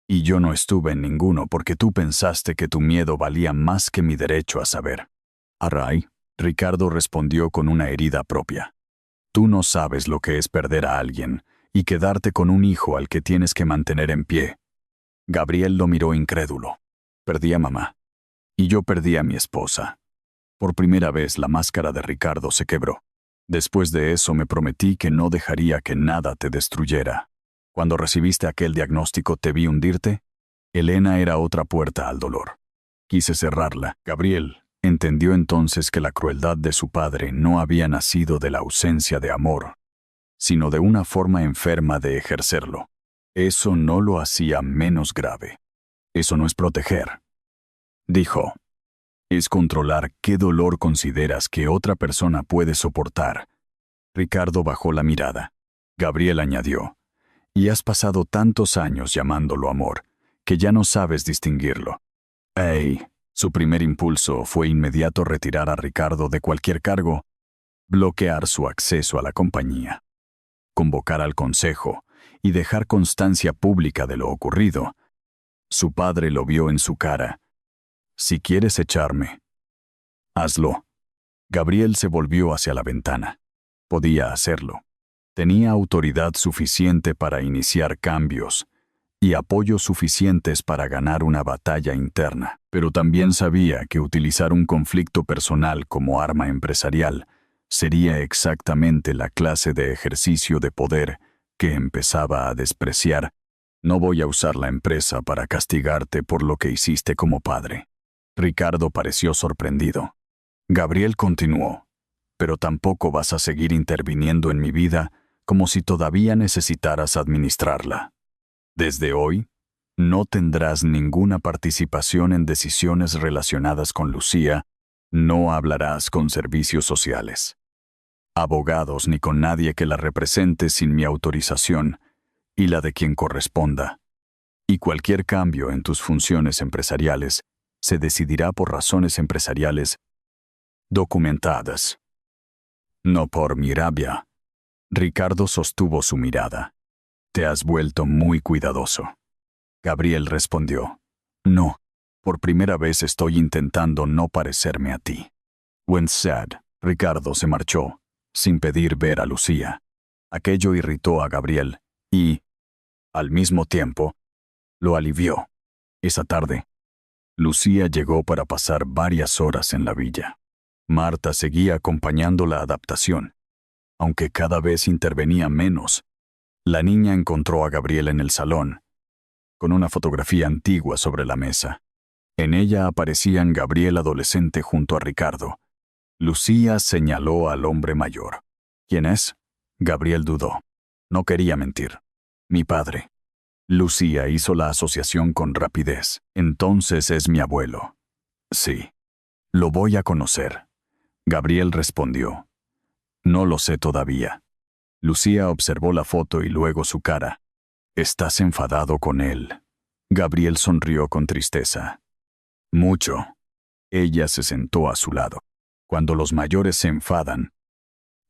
Y yo no estuve en ninguno porque tú pensaste que tu miedo valía más que mi derecho a saber. Array, Ricardo respondió con una herida propia. Tú no sabes lo que es perder a alguien y quedarte con un hijo al que tienes que mantener en pie. Gabriel lo miró incrédulo. Perdí a mamá. Y yo perdí a mi esposa. Por primera vez la máscara de Ricardo se quebró. Después de eso me prometí que no dejaría que nada te destruyera. Cuando recibiste aquel diagnóstico te vi hundirte. Elena era otra puerta al dolor. Quise cerrarla. Gabriel entendió entonces que la crueldad de su padre no había nacido de la ausencia de amor, sino de una forma enferma de ejercerlo. Eso no lo hacía menos grave. Eso no es proteger, dijo. Es controlar qué dolor consideras que otra persona puede soportar. Ricardo bajó la mirada. Gabriel añadió. Y has pasado tantos años llamándolo amor, que ya no sabes distinguirlo. ¡Ey! Su primer impulso fue inmediato retirar a Ricardo de cualquier cargo, bloquear su acceso a la compañía, convocar al consejo y dejar constancia pública de lo ocurrido. Su padre lo vio en su cara. Si quieres echarme, hazlo. Gabriel se volvió hacia la ventana. Podía hacerlo. Tenía autoridad suficiente para iniciar cambios y apoyos suficientes para ganar una batalla interna, pero también sabía que utilizar un conflicto personal como arma empresarial sería exactamente la clase de ejercicio de poder que empezaba a despreciar. No voy a usar la empresa para castigarte por lo que hiciste como padre. Ricardo pareció sorprendido. Gabriel continuó. Pero tampoco vas a seguir interviniendo en mi vida como si todavía necesitaras administrarla. Desde hoy, no tendrás ninguna participación en decisiones relacionadas con Lucía, no hablarás con servicios sociales, abogados ni con nadie que la represente sin mi autorización y la de quien corresponda. Y cualquier cambio en tus funciones empresariales se decidirá por razones empresariales documentadas. No por mi rabia. Ricardo sostuvo su mirada. Te has vuelto muy cuidadoso. Gabriel respondió. No, por primera vez estoy intentando no parecerme a ti. When said, Ricardo se marchó, sin pedir ver a Lucía. Aquello irritó a Gabriel y, al mismo tiempo, lo alivió. Esa tarde, Lucía llegó para pasar varias horas en la villa. Marta seguía acompañando la adaptación, aunque cada vez intervenía menos. La niña encontró a Gabriel en el salón, con una fotografía antigua sobre la mesa. En ella aparecían Gabriel adolescente junto a Ricardo. Lucía señaló al hombre mayor. ¿Quién es? Gabriel dudó. No quería mentir. Mi padre. Lucía hizo la asociación con rapidez. Entonces es mi abuelo. Sí. Lo voy a conocer. Gabriel respondió. No lo sé todavía. Lucía observó la foto y luego su cara. ¿Estás enfadado con él? Gabriel sonrió con tristeza. Mucho. Ella se sentó a su lado. Cuando los mayores se enfadan,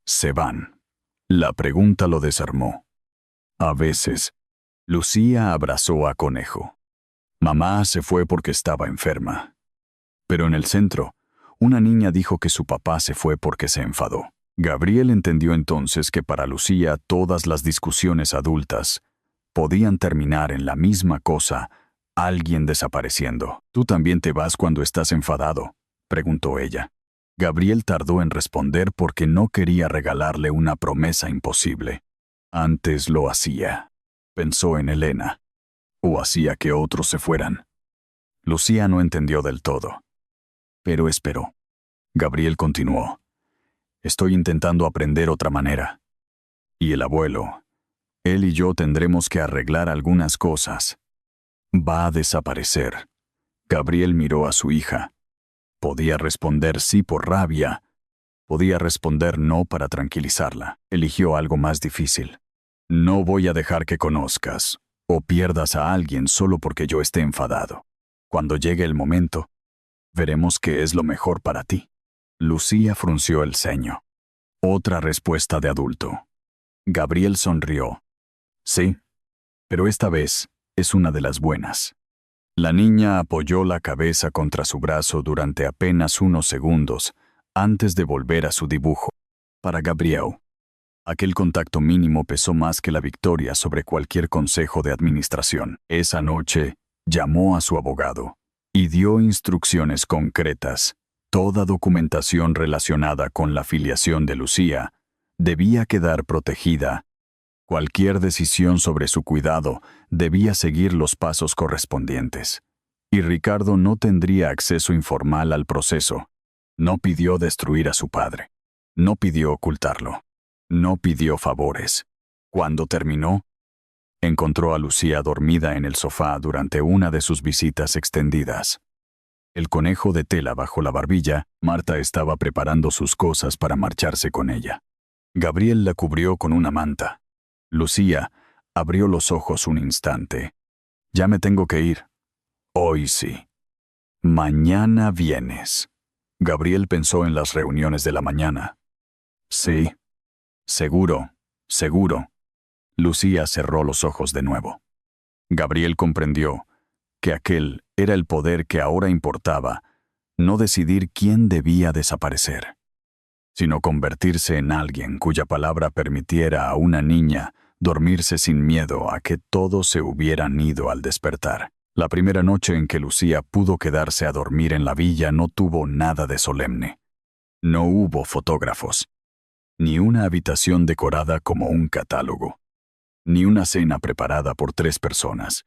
se van. La pregunta lo desarmó. A veces, Lucía abrazó a Conejo. Mamá se fue porque estaba enferma. Pero en el centro, una niña dijo que su papá se fue porque se enfadó. Gabriel entendió entonces que para Lucía todas las discusiones adultas podían terminar en la misma cosa, alguien desapareciendo. ¿Tú también te vas cuando estás enfadado?, preguntó ella. Gabriel tardó en responder porque no quería regalarle una promesa imposible. Antes lo hacía. Pensó en Elena. O hacía que otros se fueran. Lucía no entendió del todo. Pero esperó. Gabriel continuó. Estoy intentando aprender otra manera. Y el abuelo, él y yo tendremos que arreglar algunas cosas. Va a desaparecer. Gabriel miró a su hija. Podía responder sí por rabia. Podía responder no para tranquilizarla. Eligió algo más difícil. No voy a dejar que conozcas o pierdas a alguien solo porque yo esté enfadado. Cuando llegue el momento, veremos qué es lo mejor para ti. Lucía frunció el ceño. Otra respuesta de adulto. Gabriel sonrió. Sí, pero esta vez es una de las buenas. La niña apoyó la cabeza contra su brazo durante apenas unos segundos antes de volver a su dibujo. Para Gabriel, aquel contacto mínimo pesó más que la victoria sobre cualquier consejo de administración. Esa noche, llamó a su abogado y dio instrucciones concretas. Toda documentación relacionada con la filiación de Lucía debía quedar protegida. Cualquier decisión sobre su cuidado debía seguir los pasos correspondientes. Y Ricardo no tendría acceso informal al proceso. No pidió destruir a su padre. No pidió ocultarlo. No pidió favores. Cuando terminó, encontró a Lucía dormida en el sofá durante una de sus visitas extendidas. El conejo de tela bajo la barbilla, Marta estaba preparando sus cosas para marcharse con ella. Gabriel la cubrió con una manta. Lucía abrió los ojos un instante. Ya me tengo que ir. Hoy sí. Mañana vienes. Gabriel pensó en las reuniones de la mañana. Sí. Seguro, seguro. Lucía cerró los ojos de nuevo. Gabriel comprendió que aquel era el poder que ahora importaba, no decidir quién debía desaparecer, sino convertirse en alguien cuya palabra permitiera a una niña dormirse sin miedo a que todos se hubieran ido al despertar. La primera noche en que Lucía pudo quedarse a dormir en la villa no tuvo nada de solemne. No hubo fotógrafos, ni una habitación decorada como un catálogo, ni una cena preparada por 3 personas.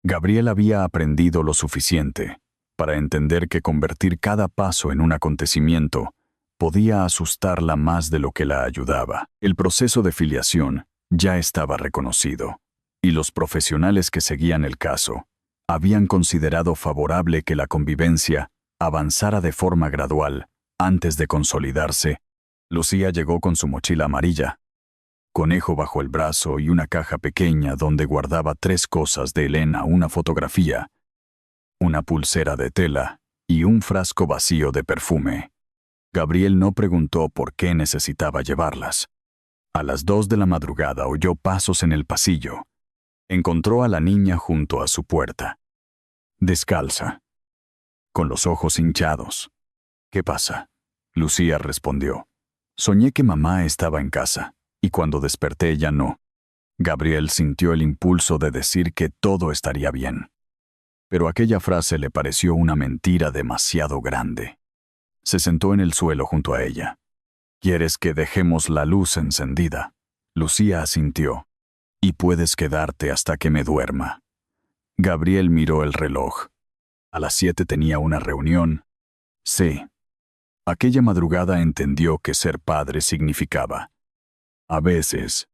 Gabriel había aprendido lo suficiente para entender que convertir cada paso en un acontecimiento podía asustarla más de lo que la ayudaba. El proceso de filiación ya estaba reconocido, y los profesionales que seguían el caso habían considerado favorable que la convivencia avanzara de forma gradual antes de consolidarse. Lucía llegó con su mochila amarilla, conejo bajo el brazo y una caja pequeña donde guardaba 3 cosas de Elena: una fotografía, una pulsera de tela y un frasco vacío de perfume. Gabriel no preguntó por qué necesitaba llevarlas. A las 2 de la madrugada oyó pasos en el pasillo. Encontró a la niña junto a su puerta, descalza, con los ojos hinchados. ¿Qué pasa? Lucía respondió. Soñé que mamá estaba en casa, y cuando desperté ya no. Gabriel sintió el impulso de decir que todo estaría bien. Pero aquella frase le pareció una mentira demasiado grande. Se sentó en el suelo junto a ella. ¿Quieres que dejemos la luz encendida? Lucía asintió. Y puedes quedarte hasta que me duerma. Gabriel miró el reloj. A las 7 tenía una reunión. Sí. Aquella madrugada entendió que ser padre significaba, a veces,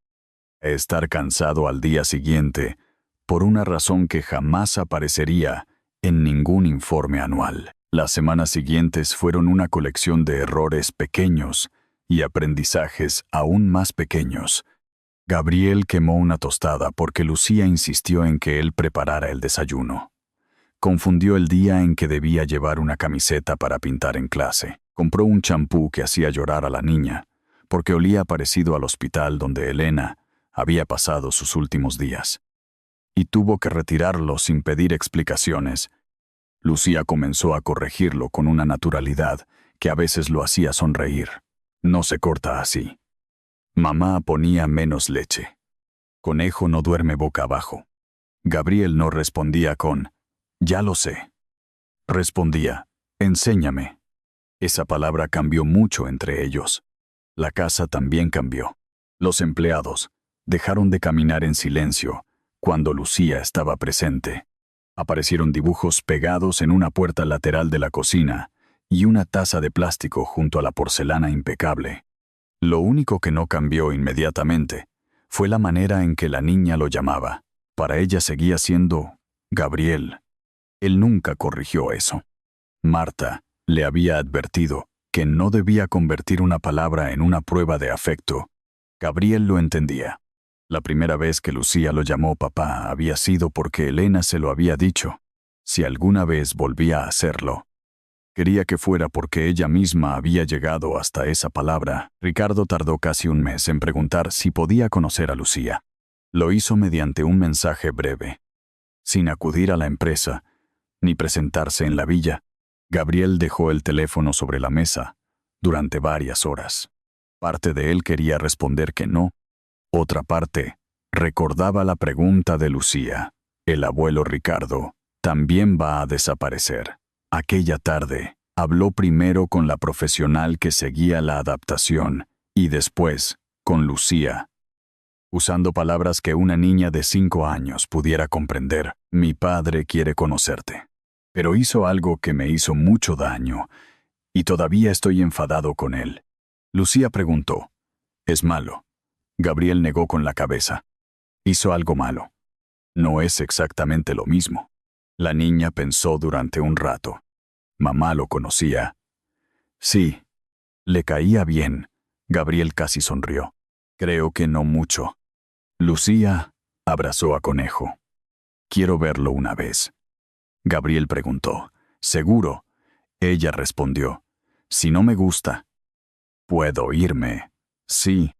estar cansado al día siguiente por una razón que jamás aparecería en ningún informe anual. Las semanas siguientes fueron una colección de errores pequeños y aprendizajes aún más pequeños. Gabriel quemó una tostada porque Lucía insistió en que él preparara el desayuno. Confundió el día en que debía llevar una camiseta para pintar en clase. Compró un champú que hacía llorar a la niña, porque olía parecido al hospital donde Elena había pasado sus últimos días. Y tuvo que retirarlo sin pedir explicaciones. Lucía comenzó a corregirlo con una naturalidad que a veces lo hacía sonreír. No se corta así. Mamá ponía menos leche. Conejo no duerme boca abajo. Gabriel no respondía con, ya lo sé. Respondía, enséñame. Esa palabra cambió mucho entre ellos. La casa también cambió. Los empleados dejaron de caminar en silencio cuando Lucía estaba presente. Aparecieron dibujos pegados en una puerta lateral de la cocina y una taza de plástico junto a la porcelana impecable. Lo único que no cambió inmediatamente fue la manera en que la niña lo llamaba. Para ella seguía siendo Gabriel. Él nunca corrigió eso. Marta le había advertido que no debía convertir una palabra en una prueba de afecto. Gabriel lo entendía. La primera vez que Lucía lo llamó papá había sido porque Elena se lo había dicho. Si alguna vez volvía a hacerlo, quería que fuera porque ella misma había llegado hasta esa palabra. Ricardo tardó casi un mes en preguntar si podía conocer a Lucía. Lo hizo mediante un mensaje breve. Sin acudir a la empresa, ni presentarse en la villa, Gabriel dejó el teléfono sobre la mesa durante varias horas. Parte de él quería responder que no. Otra parte recordaba la pregunta de Lucía. El abuelo Ricardo también va a desaparecer. Aquella tarde, habló primero con la profesional que seguía la adaptación y después con Lucía. Usando palabras que una niña de 5 años pudiera comprender. Mi padre quiere conocerte. Pero hizo algo que me hizo mucho daño, y todavía estoy enfadado con él. Lucía preguntó, ¿es malo? Gabriel negó con la cabeza. Hizo algo malo. No es exactamente lo mismo. La niña pensó durante un rato. Mamá lo conocía. Sí, le caía bien. Gabriel casi sonrió. Creo que no mucho. Lucía abrazó a Conejo. Quiero verlo una vez. Gabriel preguntó, ¿seguro? Ella respondió, si no me gusta, ¿puedo irme? Sí.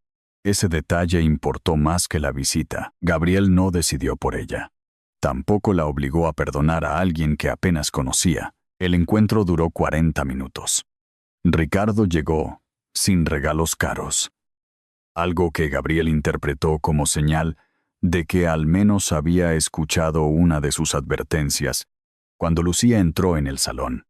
Ese detalle importó más que la visita. Gabriel no decidió por ella. Tampoco la obligó a perdonar a alguien que apenas conocía. El encuentro duró 40 minutos. Ricardo llegó, sin regalos caros. Algo que Gabriel interpretó como señal de que al menos había escuchado una de sus advertencias cuando Lucía entró en el salón.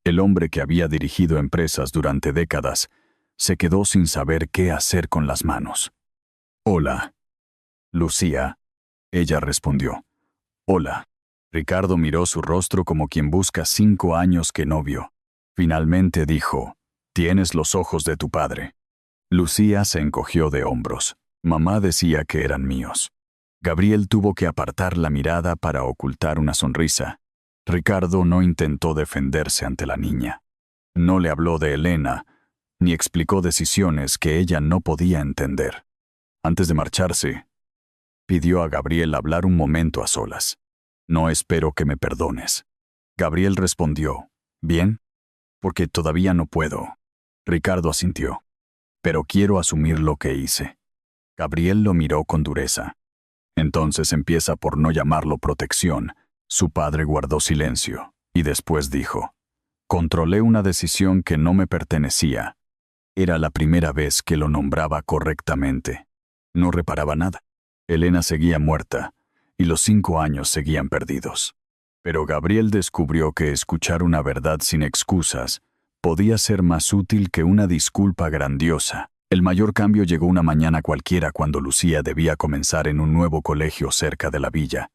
El hombre que había dirigido empresas durante décadas se quedó sin saber qué hacer con las manos. Hola. Lucía. Ella respondió. Hola. Ricardo miró su rostro como quien busca 5 años que no vio. Finalmente dijo, tienes los ojos de tu padre. Lucía se encogió de hombros. Mamá decía que eran míos. Gabriel tuvo que apartar la mirada para ocultar una sonrisa. Ricardo no intentó defenderse ante la niña. No le habló de Elena, ni explicó decisiones que ella no podía entender. Antes de marcharse, pidió a Gabriel hablar un momento a solas. No espero que me perdones. Gabriel respondió, bien, porque todavía no puedo. Ricardo asintió. Pero quiero asumir lo que hice. Gabriel lo miró con dureza. Entonces empieza por no llamarlo protección. Su padre guardó silencio, y después dijo: controlé una decisión que no me pertenecía. Era la primera vez que lo nombraba correctamente. No reparaba nada. Elena seguía muerta, y los 5 años seguían perdidos. Pero Gabriel descubrió que escuchar una verdad sin excusas podía ser más útil que una disculpa grandiosa. El mayor cambio llegó una mañana cualquiera cuando Lucía debía comenzar en un nuevo colegio cerca de la villa.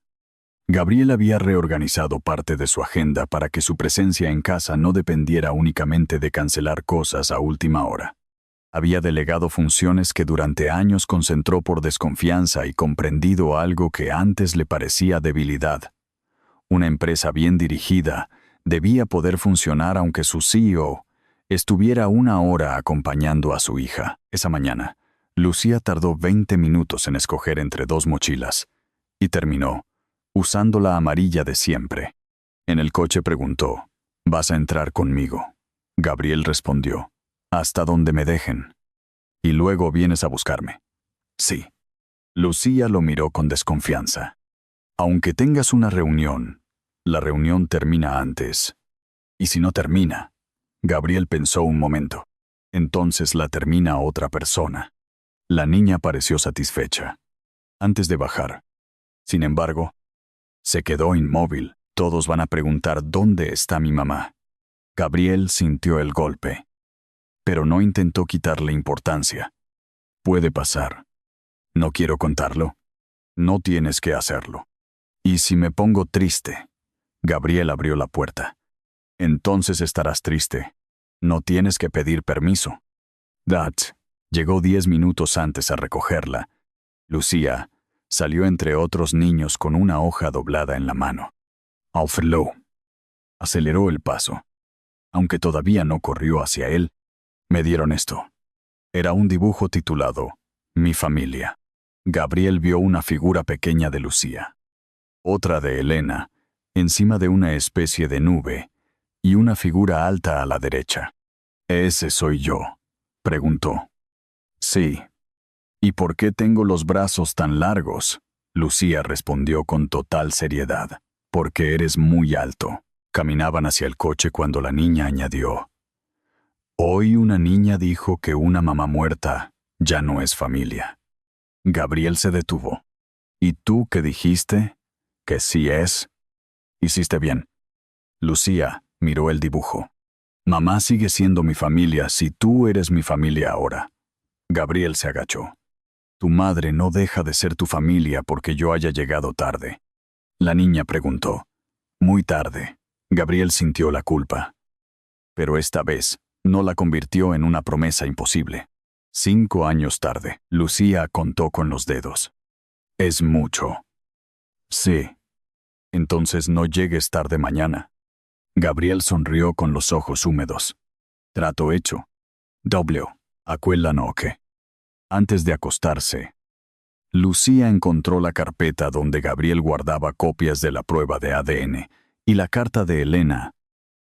Gabriel había reorganizado parte de su agenda para que su presencia en casa no dependiera únicamente de cancelar cosas a última hora. Había delegado funciones que durante años concentró por desconfianza y comprendido algo que antes le parecía debilidad. Una empresa bien dirigida debía poder funcionar aunque su CEO estuviera 1 hora acompañando a su hija. Esa mañana, Lucía tardó 20 minutos en escoger entre 2 mochilas y terminó usando la amarilla de siempre. En el coche preguntó: ¿vas a entrar conmigo? Gabriel respondió: hasta donde me dejen. ¿Y luego vienes a buscarme? Sí. Lucía lo miró con desconfianza. Aunque tengas una reunión, la reunión termina antes. ¿Y si no termina? Gabriel pensó un momento. Entonces la termina otra persona. La niña pareció satisfecha. Antes de bajar, sin embargo, se quedó inmóvil. Todos van a preguntar dónde está mi mamá. Gabriel sintió el golpe, pero no intentó quitarle importancia. Puede pasar. No quiero contarlo. No tienes que hacerlo. ¿Y si me pongo triste? Gabriel abrió la puerta. Entonces estarás triste. No tienes que pedir permiso. Dad llegó 10 minutos antes a recogerla. Lucía salió entre otros niños con una hoja doblada en la mano. Alfredo aceleró el paso. Aunque todavía no corrió hacia él, me dieron esto. Era un dibujo titulado Mi familia. Gabriel vio una figura pequeña de Lucía, otra de Elena, encima de una especie de nube, y una figura alta a la derecha. ¿Ese soy yo?, preguntó. Sí. ¿Y por qué tengo los brazos tan largos? Lucía respondió con total seriedad. Porque eres muy alto. Caminaban hacia el coche cuando la niña añadió: hoy una niña dijo que una mamá muerta ya no es familia. Gabriel se detuvo. ¿Y tú qué dijiste? ¿Que sí es? Hiciste bien. Lucía miró el dibujo. Mamá sigue siendo mi familia si tú eres mi familia ahora. Gabriel se agachó. Tu madre no deja de ser tu familia porque yo haya llegado tarde. La niña preguntó. Muy tarde. Gabriel sintió la culpa. Pero esta vez no la convirtió en una promesa imposible. 5 años tarde, Lucía contó con los dedos. Es mucho. Sí. Entonces no llegues tarde mañana. Gabriel sonrió con los ojos húmedos. Trato hecho. Doble. Aquella noche. Antes de acostarse, Lucía encontró la carpeta donde Gabriel guardaba copias de la prueba de ADN y la carta de Elena.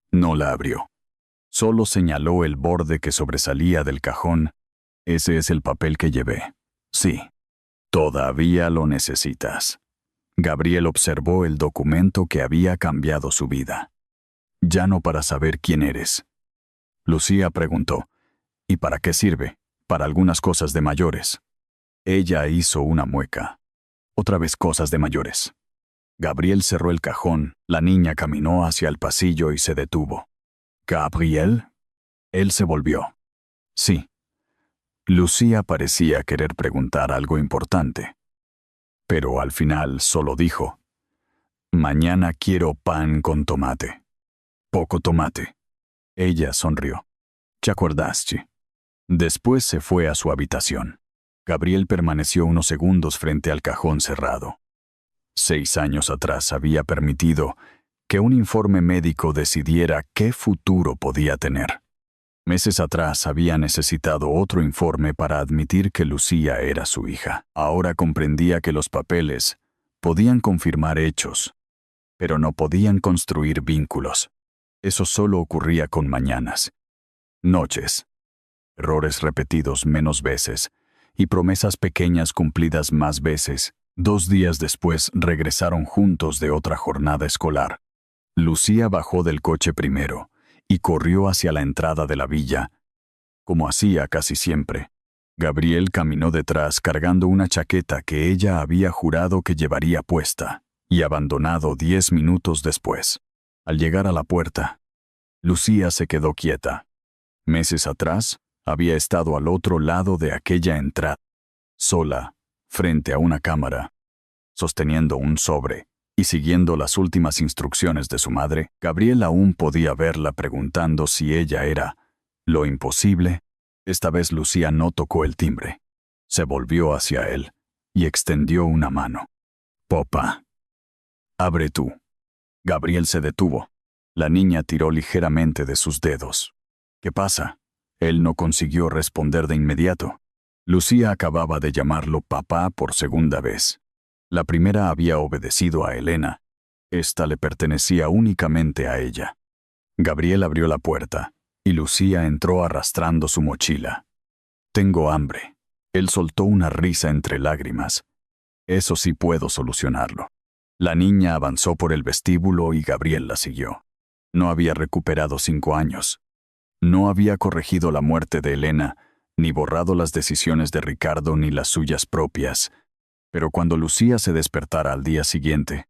No la abrió. Solo señaló el borde que sobresalía del cajón. Ese es el papel que llevé. Sí. Todavía lo necesitas. Gabriel observó el documento que había cambiado su vida. Ya no para saber quién eres. Lucía preguntó, ¿y para qué sirve? Para algunas cosas de mayores. Ella hizo una mueca. Otra vez cosas de mayores. Gabriel cerró el cajón, la niña caminó hacia el pasillo y se detuvo. ¿Gabriel? Él se volvió. Sí. Lucía parecía querer preguntar algo importante. Pero al final solo dijo, mañana quiero pan con tomate. Poco tomate. Ella sonrió. ¿Te acordaste? Después se fue a su habitación. Gabriel permaneció unos segundos frente al cajón cerrado. 6 años atrás había permitido que un informe médico decidiera qué futuro podía tener. Meses atrás había necesitado otro informe para admitir que Lucía era su hija. Ahora comprendía que los papeles podían confirmar hechos, pero no podían construir vínculos. Eso solo ocurría con mañanas, noches, errores repetidos menos veces y promesas pequeñas cumplidas más veces. 2 días después regresaron juntos de otra jornada escolar. Lucía bajó del coche primero y corrió hacia la entrada de la villa, como hacía casi siempre. Gabriel caminó detrás cargando una chaqueta que ella había jurado que llevaría puesta y abandonado 10 minutos después. Al llegar a la puerta, Lucía se quedó quieta. Meses atrás, había estado al otro lado de aquella entrada, sola, frente a una cámara, sosteniendo un sobre y siguiendo las últimas instrucciones de su madre. Gabriel aún podía verla preguntando si ella era lo imposible. Esta vez Lucía no tocó el timbre. Se volvió hacia él y extendió una mano. «Papá, abre tú». Gabriel se detuvo. La niña tiró ligeramente de sus dedos. «¿Qué pasa?». Él no consiguió responder de inmediato. Lucía acababa de llamarlo papá por segunda vez. La primera había obedecido a Elena. Esta le pertenecía únicamente a ella. Gabriel abrió la puerta y Lucía entró arrastrando su mochila. «Tengo hambre». Él soltó una risa entre lágrimas. «Eso sí puedo solucionarlo». La niña avanzó por el vestíbulo y Gabriel la siguió. No había recuperado 5 años. No había corregido la muerte de Elena, ni borrado las decisiones de Ricardo ni las suyas propias. Pero cuando Lucía se despertara al día siguiente,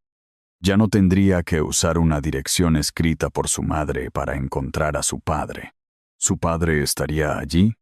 ya no tendría que usar una dirección escrita por su madre para encontrar a su padre. Su padre estaría allí,